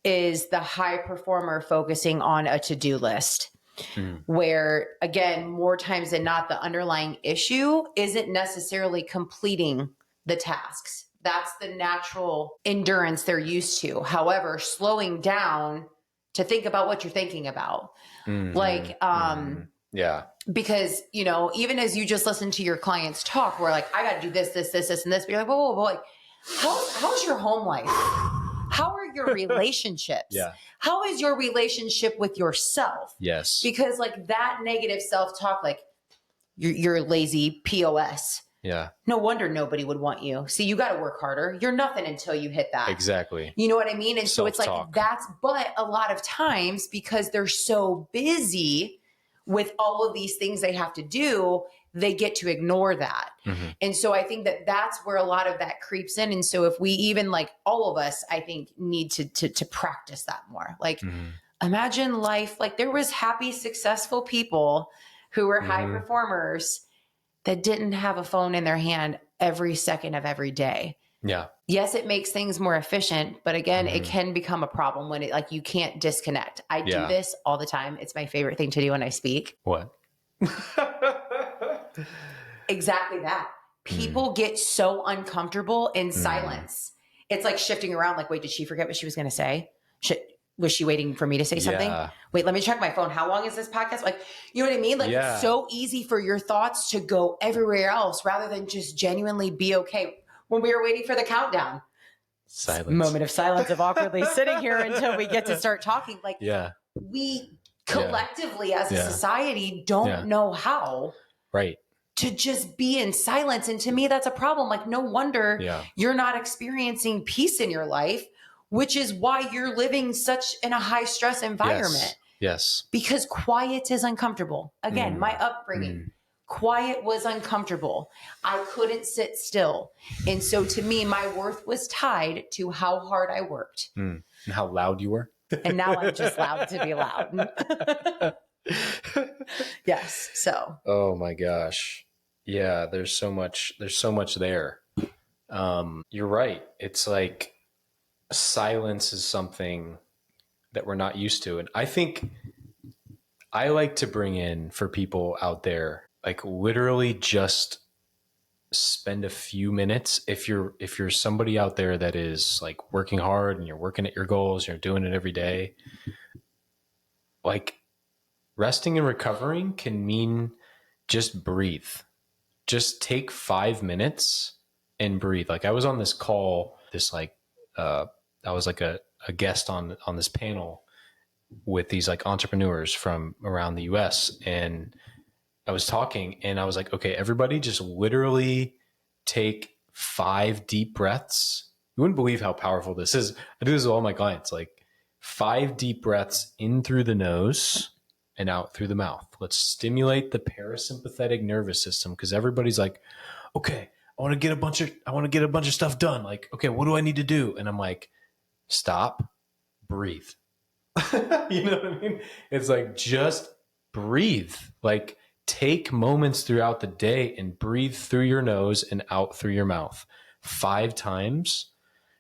is the high performer focusing on a to-do list. Where, again, more times than not, the underlying issue isn't necessarily completing the tasks. That's the natural endurance they're used to. However, slowing down to think about what you're thinking about. Yeah. Because, even as you just listen to your clients talk, we're like, I got to do this, this, this, this, and this. But you're like, whoa, like, how's your home life? How are your relationships? Yeah. How is your relationship with yourself? Yes. Because like that negative self-talk, like you're lazy POS. Yeah. No wonder nobody would want you. See, you got to work harder. You're nothing until you hit that. Exactly. You know what I mean? And so it's like, Self-talk. but a lot of times because they're so busy with all of these things they have to do, they get to ignore that. Mm-hmm. And so I think that that's where a lot of that creeps in. And so if we even like all of us, I think need to practice that more. Like imagine life, like there was happy, successful people who were high performers that didn't have a phone in their hand every second of every day. Yeah. Yes, it makes things more efficient, but again, it can become a problem when it like you can't disconnect. I do this all the time. It's my favorite thing to do when I speak. What? Exactly that. People get so uncomfortable in silence. It's like shifting around. Like, wait, did she forget what she was going to say? Was she waiting for me to say something? Wait, let me check my phone. How long is this podcast? Like, you know what I mean? Like, it's so easy for your thoughts to go everywhere else rather than just genuinely be okay. When we were waiting for the countdown, silence. Moment of silence of awkwardly sitting here until we get to start talking. Like, we collectively as a society don't know how to just be in silence. And to me, that's a problem. Like, no wonder you're not experiencing peace in your life, which is why you're living in a high stress environment. Yes. Because quiet is uncomfortable. Again, my upbringing. Quiet was uncomfortable. I couldn't sit still. And so to me, my worth was tied to how hard I worked. And how loud you were. And now I'm just loud to be loud. Yes. So. Oh my gosh. Yeah. There's so much there. You're right. It's like silence is something that we're not used to. And I think I like to bring in for people out there, like literally just spend a few minutes. If you're somebody out there that is like working hard and you're working at your goals, you're doing it every day, like resting and recovering can mean just breathe. Just take 5 minutes and breathe. Like I was on this call, I was like a guest on this panel with these like entrepreneurs from around the US, and I was talking and I was like, okay, everybody just literally take 5 deep breaths. You wouldn't believe how powerful this is. I do this with all my clients, like 5 deep breaths in through the nose and out through the mouth. Let's stimulate the parasympathetic nervous system, because everybody's like, okay, I want to get a bunch of stuff done. Like, okay, what do I need to do? And I'm like, stop, breathe. You know what I mean? It's like, just breathe. Like, take moments throughout the day and breathe through your nose and out through your mouth 5 times.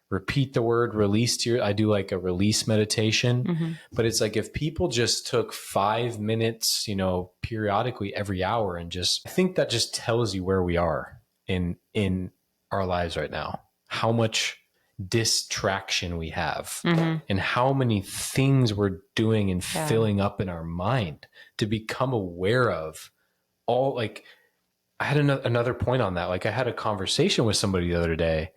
Repeat the word release I do like a release meditation, but it's like if people just took 5 minutes, periodically every hour, and I think that just tells you where we are in our lives right now, how much distraction we have and how many things we're doing and filling up in our mind to become aware of all. Like, I had another point on that. Like I had a conversation with somebody the other day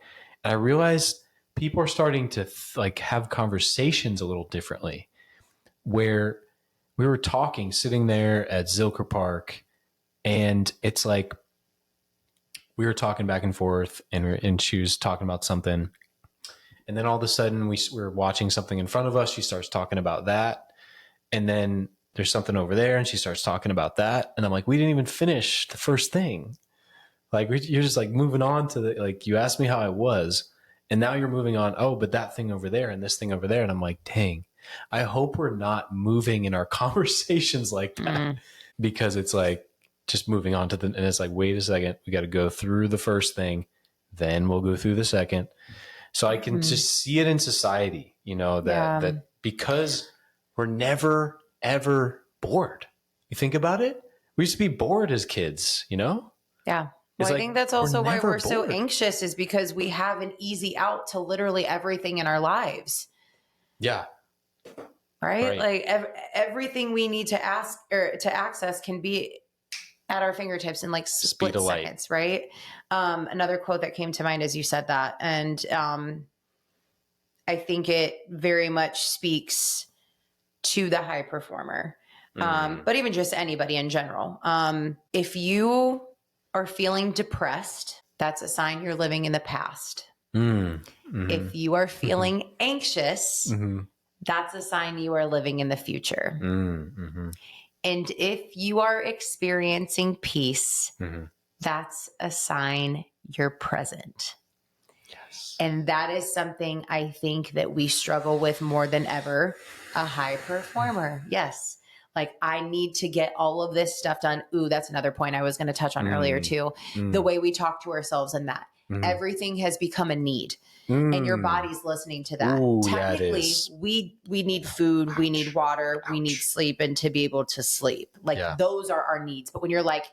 and I realized people are starting to like have conversations a little differently, where we were talking, sitting there at Zilker Park, and it's like we were talking back and forth, and she was talking about something, and then all of a sudden we were watching something in front of us. She starts talking about that, and then there's something over there, and she starts talking about that, and I'm like, we didn't even finish the first thing. Like you're just like moving on to the, like, you asked me how I was, and now you're moving on. Oh, but that thing over there and this thing over there, and I'm like, dang. I hope we're not moving in our conversations like that, because it's like just moving on to and it's like, wait a second, we got to go through the first thing, then we'll go through the second. So I can just see it in society, you know, that because we're never, ever bored. You think about it? We used to be bored as kids, you know? Yeah. Well, I think that's also why we're so anxious, is because we have an easy out to literally everything in our lives. Yeah. Right? Like everything we need to ask or to access can be at our fingertips in like split seconds, right? Another quote that came to mind as you said that. And I think it very much speaks to the high performer, but even just anybody in general. If you are feeling depressed, that's a sign you're living in the past. If you are feeling anxious, that's a sign you are living in the future. And if you are experiencing peace, that's a sign you're present. Yes. And that is something I think that we struggle with more than ever. A high performer. Yes. Like I need to get all of this stuff done. Ooh, that's another point I was going to touch on earlier too. The way we talk to ourselves and that. Everything has become a need. And your body's listening to that. Ooh, technically, we need food, we need water, we need sleep, and to be able to sleep. Like those are our needs. But when you're like,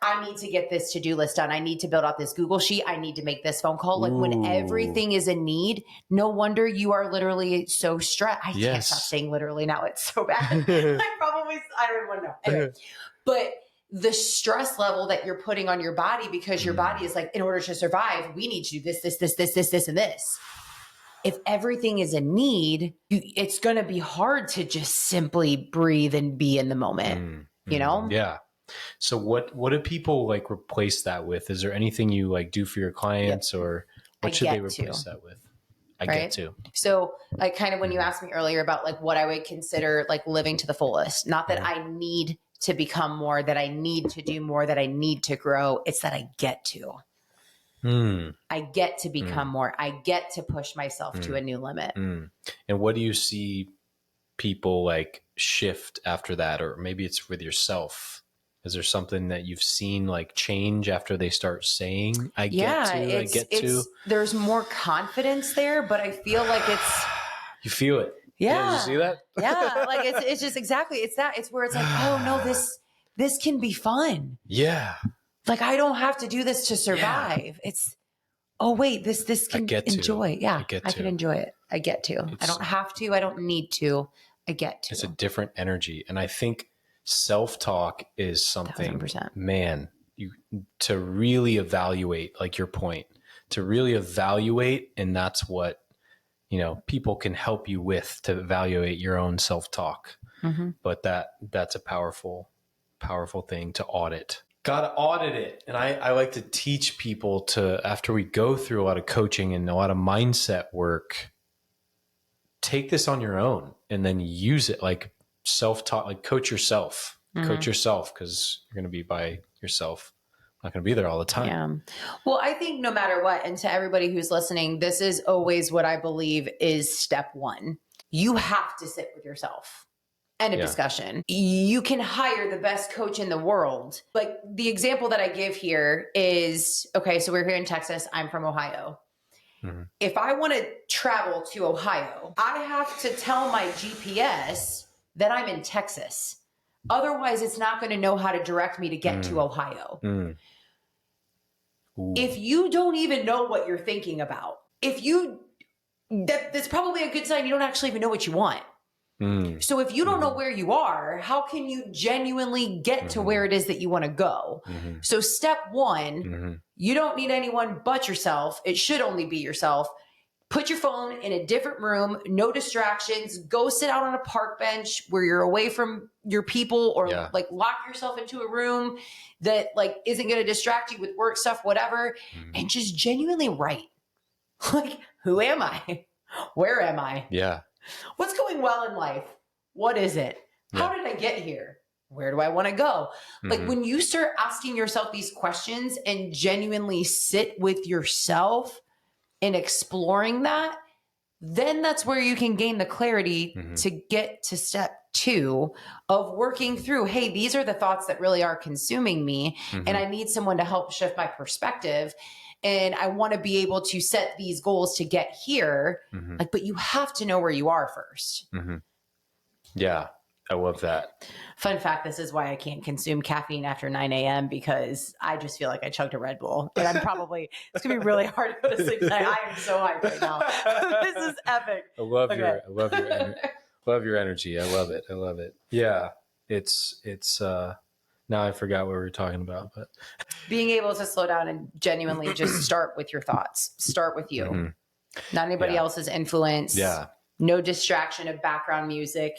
I need to get this to-do list done, I need to build out this Google sheet, I need to make this phone call. Like when everything is a need, no wonder you are literally so stressed. I can't stop saying literally now. It's so bad. I don't even want to know. Anyway, but the stress level that you're putting on your body, because your body is like, in order to survive, we need to do this, and this. If everything is a need, it's going to be hard to just simply breathe and be in the moment, you know? Yeah. So what do people like replace that with? Is there anything you like do for your clients, or what should they replace that with? Get to. So like kind of when you asked me earlier about like what I would consider like living to the fullest, not that I need to become more, that I need to do more, that I need to grow. It's that I get to. I get to become more. I get to push myself to a new limit. And what do you see people like shift after that? Or maybe it's with yourself. Is there something that you've seen like change after they start saying, I get to? There's more confidence there, but I feel like it's... You feel it. Yeah. You see that? Yeah. Like it's just exactly, it's that. It's where it's like, oh no, this can be fun. Yeah. Like I don't have to do this to survive. Yeah. It's, oh wait, this can enjoy. Yeah. I can enjoy it. I get to. I don't have to. I don't need to. I get to. It's a different energy. And I think self-talk is something, 1,000%. Man, to really evaluate, like your point, to really evaluate. And that's what, people can help you with, to evaluate your own self-talk. But that's a powerful, powerful thing to audit. Got to audit it. And I like to teach people to, after we go through a lot of coaching and a lot of mindset work, take this on your own and then use it like self-taught, like coach yourself, because you're going to be by yourself. Not going to be there all the time. Yeah. Well, I think no matter what, and to everybody who's listening, this is always what I believe is step one. You have to sit with yourself. End of discussion. You can hire the best coach in the world. Like the example that I give here is, okay, so we're here in Texas. I'm from Ohio. If I want to travel to Ohio, I have to tell my GPS that I'm in Texas. Otherwise, it's not going to know how to direct me to get to Ohio. If you don't even know what you're thinking about, that's probably a good sign you don't actually even know what you want. So if you don't know where you are, how can you genuinely get to where it is that you want to go? So step one, you don't need anyone but yourself. It should only be yourself. Put your phone in a different room, no distractions, go sit out on a park bench where you're away from your people, or like lock yourself into a room that like isn't going to distract you with work stuff, whatever, and just genuinely write. Like, who am I? Where am I? Yeah. What's going well in life? What is it? How did I get here? Where do I want to go? Like when you start asking yourself these questions and genuinely sit with yourself and exploring that, then that's where you can gain the clarity to get to step 2 of working through, hey, these are the thoughts that really are consuming me, and I need someone to help shift my perspective. And I want to be able to set these goals to get here. Like, but you have to know where you are first. Yeah. I love that. Fun fact, this is why I can't consume caffeine after 9 a.m. because I just feel like I chugged a Red Bull. And it's going to be really hard to go to sleep tonight. I am so hyped right now. This is epic. I love your energy. I love it. Yeah. It's now I forgot what we were talking about, but being able to slow down and genuinely just start with your thoughts, start with you, not anybody else's influence. Yeah. No distraction of background music,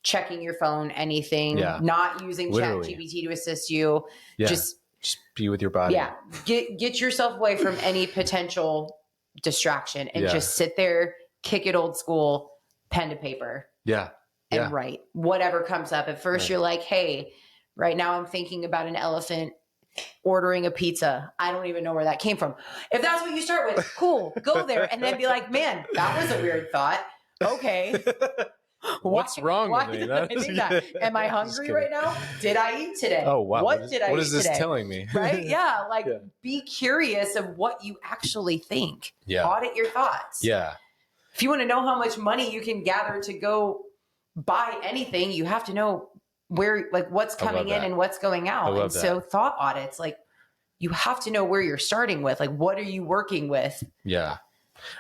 checking your phone, anything, not using ChatGPT to assist you. Just be with your body. Yeah. Get yourself away from any potential distraction and just sit there, kick it old school, pen to paper. And write whatever comes up. At first you're like, hey, right now I'm thinking about an elephant ordering a pizza. I don't even know where that came from. If that's what you start with, cool, go there. And then be like, man, that was a weird thought. Okay. What's wrong with me? I think that? Am I hungry right now? Did I eat today? Oh, wow. What did I eat today? What is this telling me? Right? Yeah. Like be curious of what you actually think. Audit your thoughts. Yeah. If you want to know how much money you can gather to go buy anything, you have to know where, like what's coming in and what's going out. And so thought audits, like you have to know where you're starting with, like, what are you working with? Yeah.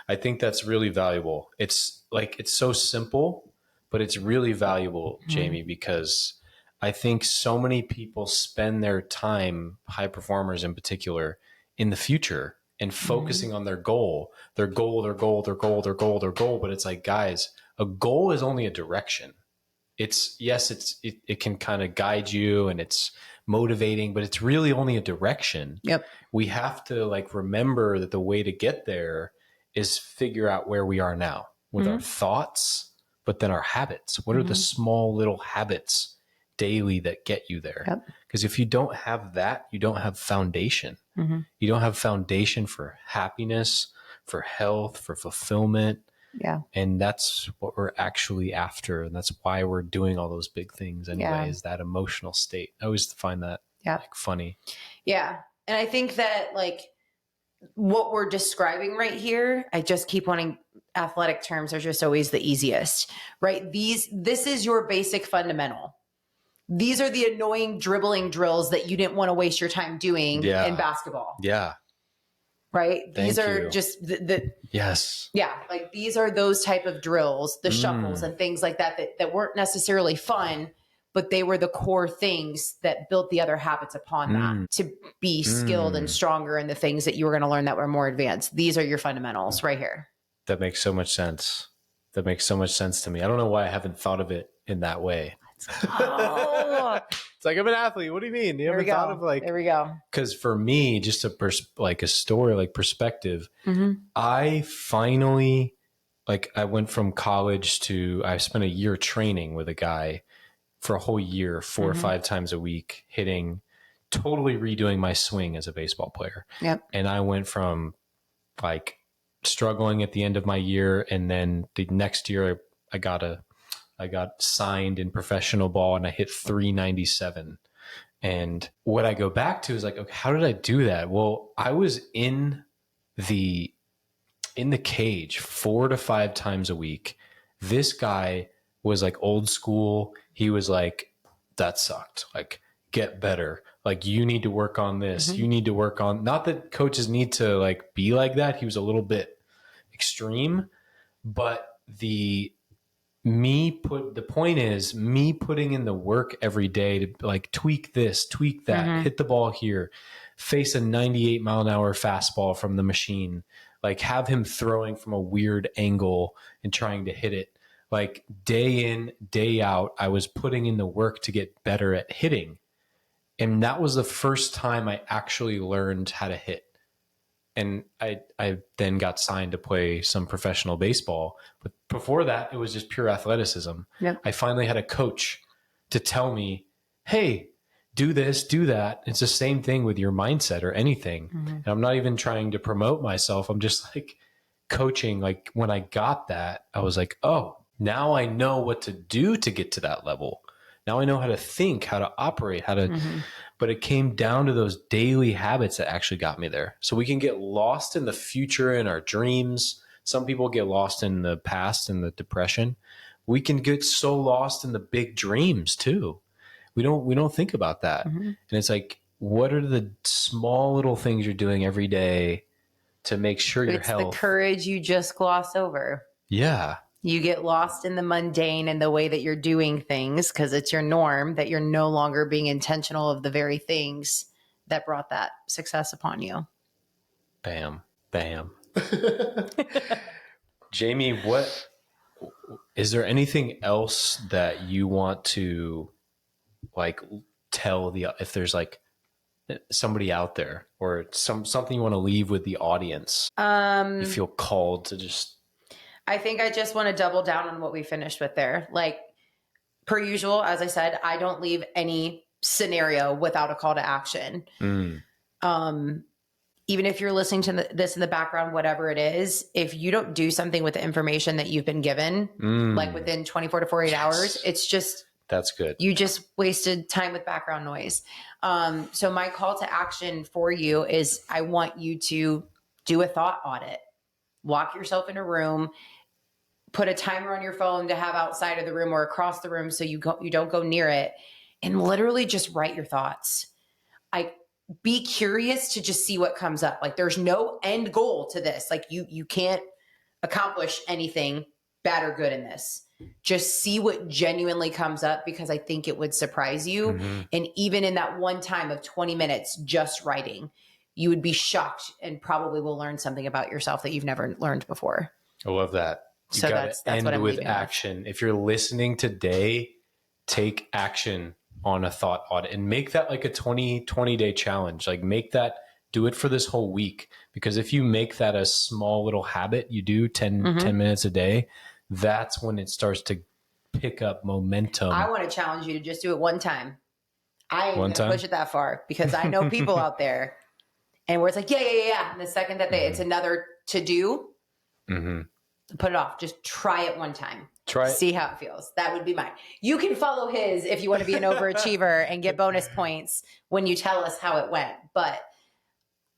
I think that's really valuable. It's like, it's so simple, but it's really valuable, Jamie, because I think so many people spend their time, high performers in particular, in the future and focusing on their goal. But it's like, guys, a goal is only a direction. It can kind of guide you and it's motivating, but it's really only a direction. Yep. We have to like remember that the way to get there is figure out where we are now with our thoughts, but then our habits. What are the small little habits daily that get you there? Because if you don't have that, you don't have foundation. You don't have foundation for happiness, for health, for fulfillment. Yeah. And that's what we're actually after. And that's why we're doing all those big things anyway, is that emotional state. I always find that like funny. Yeah. And I think that like what we're describing right here, I just keep wanting, athletic terms are just always the easiest, right? This is your basic fundamental. These are the annoying dribbling drills that you didn't want to waste your time doing in basketball. Yeah. Right. These are just the yes. Yeah. Like these are those type of drills, the shuffles and things like that weren't necessarily fun, but they were the core things that built the other habits upon that to be skilled and stronger in the things that you were going to learn that were more advanced. These are your fundamentals right here. That makes so much sense. That makes so much sense to me. I don't know why I haven't thought of it in that way. It's like, I'm an athlete. What do you mean? You ever thought of like, there we go. Because for me, just like a story, like perspective, I finally, like I went from college to, I spent a year training with a guy for a whole year, 4 or 5 times a week, totally redoing my swing as a baseball player. Yep. And I went from like struggling at the end of my year. And then the next year I got signed in professional ball and I hit 397. And what I go back to is like, okay, how did I do that? Well, I was in the cage 4 to 5 times a week. This guy was like old school. He was like, that sucked. Like, get better. Like, you need to work on this. You need to work on, not that coaches need to like be like that. He was a little bit extreme, but the point is me putting in the work every day to like tweak this, tweak that, hit the ball here, face a 98 mile an hour fastball from the machine, like have him throwing from a weird angle and trying to hit it. Like day in, day out, I was putting in the work to get better at hitting. And that was the first time I actually learned how to hit. And I then got signed to play some professional baseball. But before that, it was just pure athleticism. Yep. I finally had a coach to tell me, hey, do this, do that. It's the same thing with your mindset or anything. And I'm not even trying to promote myself. I'm just like coaching. Like when I got that, I was like, oh, now I know what to do to get to that level. Now I know how to think, how to operate, how to, but it came down to those daily habits that actually got me there. So we can get lost in the future and our dreams. Some people get lost in the past and the depression. We can get so lost in the big dreams too. We don't think about that. And it's like, what are the small little things you're doing every day to make sure your health? It's the courage you just gloss over. Yeah. You get lost in the mundane and the way that you're doing things because it's your norm, that you're no longer being intentional of the very things that brought that success upon you. Bam, bam. Jamie, is there anything else that you want to like tell if there's like somebody out there or something you want to leave with the audience? You feel called to just... I think I just want to double down on what we finished with there. Like per usual, as I said, I don't leave any scenario without a call to action. Even if you're listening to this in the background, whatever it is, if you don't do something with the information that you've been given, like within 24 to 48 hours, it's just, that's good. You just wasted time with background noise. So my call to action for you is I want you to do a thought audit. Lock yourself in a room, put a timer on your phone to have outside of the room or across the room so you don't go near it, and literally just write your thoughts. Be curious to just see what comes up. Like there's no end goal to this. Like you can't accomplish anything bad or good in this. Just see what genuinely comes up because I think it would surprise you. And even in that one time of 20 minutes just writing, you would be shocked and probably will learn something about yourself that you've never learned before. I love that. So that's what I'm with leaving action. If you're listening today, take action on a thought audit and make that like a 20 day challenge. Like do it for this whole week. Because if you make that a small little habit, you do 10 minutes a day, that's when it starts to pick up momentum. I want to challenge you to just do it one time. I ain't going to push it that far because I know people out there and where it's like, yeah. And the second that it's another to do, put it off. Just try it one time. See how it feels. That would be mine. You can follow his if you want to be an overachiever and get bonus points when you tell us how it went. But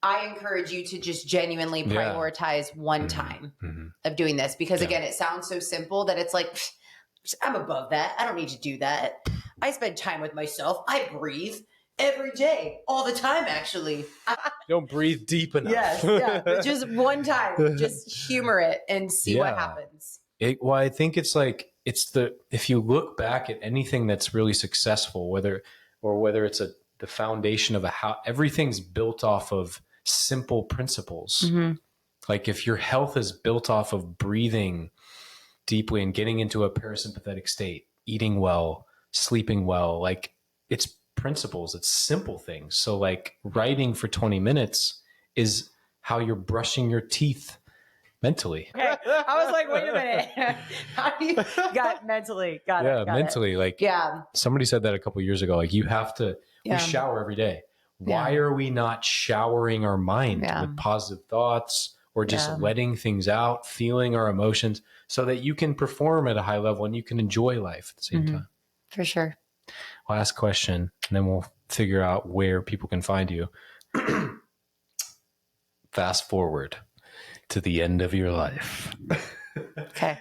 I encourage you to just genuinely prioritize one time of doing this. Because again, it sounds so simple that it's like, I'm above that. I don't need to do that. I spend time with myself. I breathe every day, all the time, actually. Don't breathe deep enough. Yes, yeah. But just one time, just humor it and see what happens. I think it's like, if you look back at anything that's really successful, whether it's the foundation of everything's built off of simple principles. Like if your health is built off of breathing deeply and getting into a parasympathetic state, eating well, sleeping well, like it's principles, it's simple things. So like writing for 20 minutes is how you're brushing your teeth mentally. Okay. I was like, wait a minute. How do you got mentally? Got it. Mentally. Like somebody said that a couple of years ago, like you have to, we shower every day. Why are we not showering our mind with positive thoughts or just letting things out, feeling our emotions so that you can perform at a high level and you can enjoy life at the same time? For sure. Last question, and then we'll figure out where people can find you. Fast forward to the end of your life. Okay.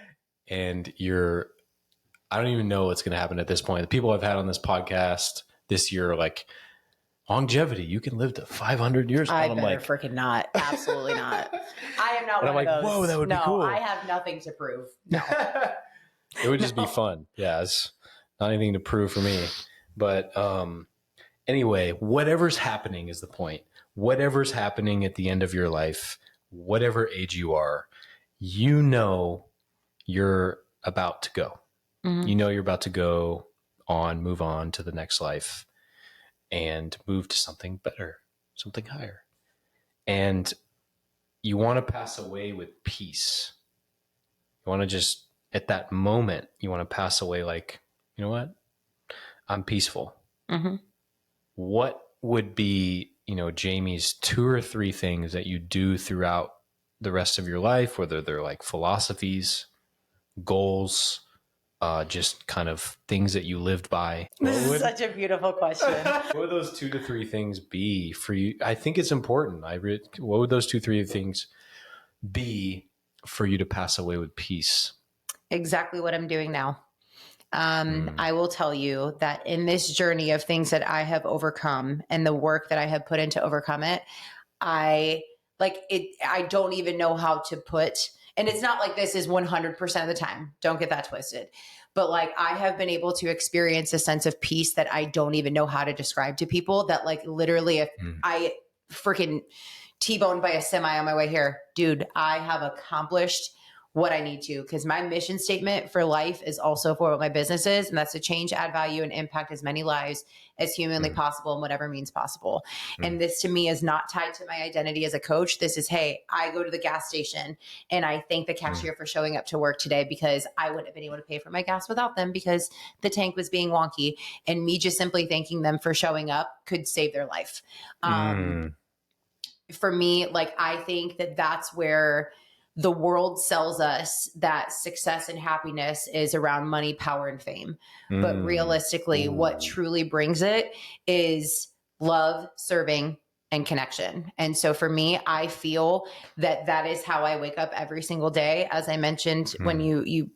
And I don't even know what's going to happen at this point. The people I've had on this podcast this year are like, longevity, you can live to 500 years. I'm like, freaking not. Absolutely not. I am not one of those. Whoa, that would be cool. No, I have nothing to prove. No. It would just be fun. Yeah. It's not anything to prove for me. But anyway, whatever's happening is the point. Whatever's happening at the end of your life, whatever age you are, you know you're about to go. Mm-hmm. You know you're about to go on, move on to the next life and move to something better, something higher. And you want to pass away with peace. You want to just, at that moment, you want to pass away like, you know what? I'm peaceful. Mm-hmm. What would be, Jamie's 2 or 3 things that you do throughout the rest of your life, whether they're like philosophies, goals, just kind of things that you lived by? This is such a beautiful question. What would those 2 to 3 things be for you? I think it's important. What would those 2, 3 things be for you to pass away with peace? Exactly what I'm doing now. I will tell you that in this journey of things that I have overcome and the work that I have put in to overcome it, I don't even know how to put, and it's not like this is 100% of the time. Don't get that twisted. But like, I have been able to experience a sense of peace that I don't even know how to describe to people, that like literally if I freaking T-boned by a semi on my way here, dude, I have accomplished what I need to, because my mission statement for life is also for what my business is. And that's to change, add value, and impact as many lives as humanly possible in whatever means possible. And this to me is not tied to my identity as a coach. This is, hey, I go to the gas station and I thank the cashier for showing up to work today, because I wouldn't have been able to pay for my gas without them because the tank was being wonky. And me just simply thanking them for showing up could save their life. For me, like, I think that that's where the world sells us that success and happiness is around money, power, and fame. But realistically, what truly brings it is love, serving, and connection. And so for me, I feel that that is how I wake up every single day. As I mentioned, when you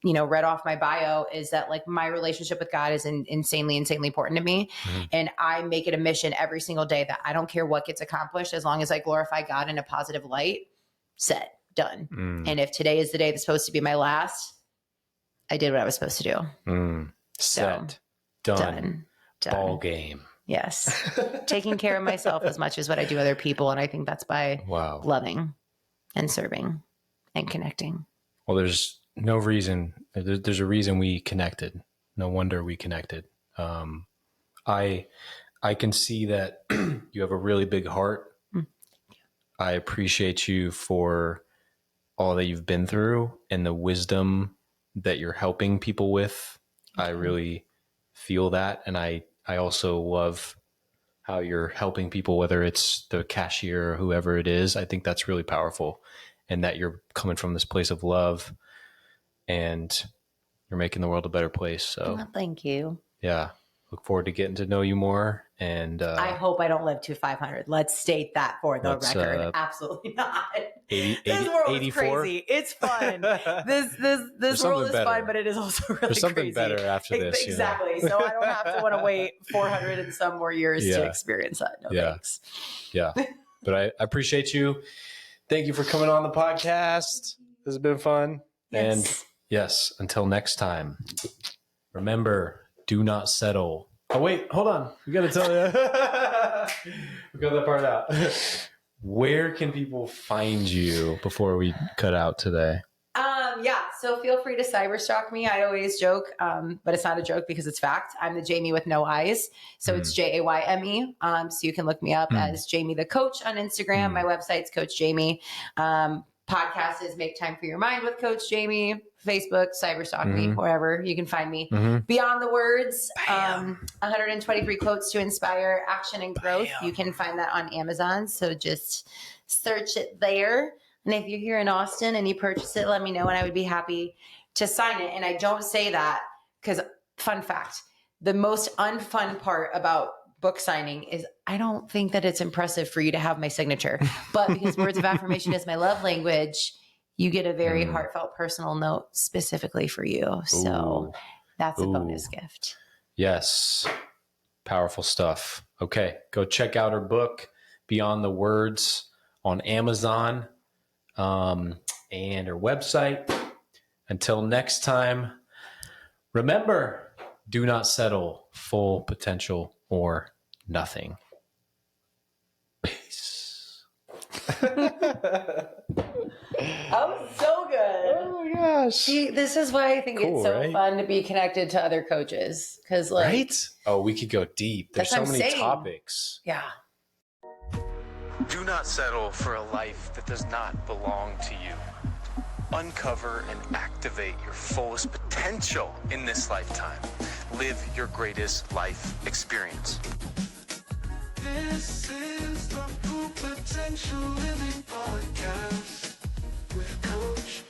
read off my bio, is that like my relationship with God is insanely important to me. And I make it a mission every single day that I don't care what gets accomplished, as long as I glorify God in a positive light. Set. Done. And if today is the day that's supposed to be my last, I did what I was supposed to do. Set. Done. Ball game. Yes. Taking care of myself as much as what I do other people. And I think that's by loving and serving and connecting. Well, there's no reason. There's a reason we connected. No wonder we connected. I can see that you have a really big heart. I appreciate you for all that you've been through and the wisdom that you're helping people with. I really feel that. And I also love how you're helping people, whether it's the cashier or whoever it is. I think that's really powerful, and that you're coming from this place of love and you're making the world a better place. So thank you. Yeah. Look forward to getting to know you more. And I hope I don't live to 500. Let's state that for the record. Absolutely not. 80, this world 84? is crazy. It's fun. This world is fun, but it is also really There's something crazy. Better after this. Exactly. So I don't have to want to wait 400 and some more years to experience that. No thanks. Yeah. But I appreciate you. Thank you for coming on the podcast. This has been fun. Yes. And yes, until next time, remember, do not settle. Oh, wait, hold on. We got to tell you. We got that part out. Where can people find you before we cut out today? So feel free to cyber stalk me. I always joke, but it's not a joke because it's fact. I'm the Jamie with no eyes. So it's Jayme. So you can look me up as Jamie the Coach on Instagram. My website's Coach Jamie. Podcast is Make Time for Your Mind with Coach Jamie. Facebook, cyberstalk me, wherever you can find me. Beyond the Words, 123 quotes to inspire action and growth. You can find that on Amazon. So just search it there. And if you're here in Austin and you purchase it, let me know and I would be happy to sign it. And I don't say that because, fun fact, the most unfun part about book signing is I don't think that it's impressive for you to have my signature. But because words of affirmation is my love language, you get a very heartfelt personal note specifically for you. So that's a bonus gift. Yes. Powerful stuff. Okay. Go check out her book, Beyond the Words, on Amazon, and her website. Until next time, remember, do not settle, full potential or nothing. Peace. That was so good. Oh my gosh. See, this is why I think Cool, it's so right? fun to be connected to other coaches. Because, like, Right? Oh, we could go deep. There's That's so what I'm many saying. topics. yeah. Do not settle for a life that does not belong to you. Uncover and activate your fullest potential in this lifetime. Live your greatest life experience. This is the Full Potential Living Podcast with Coach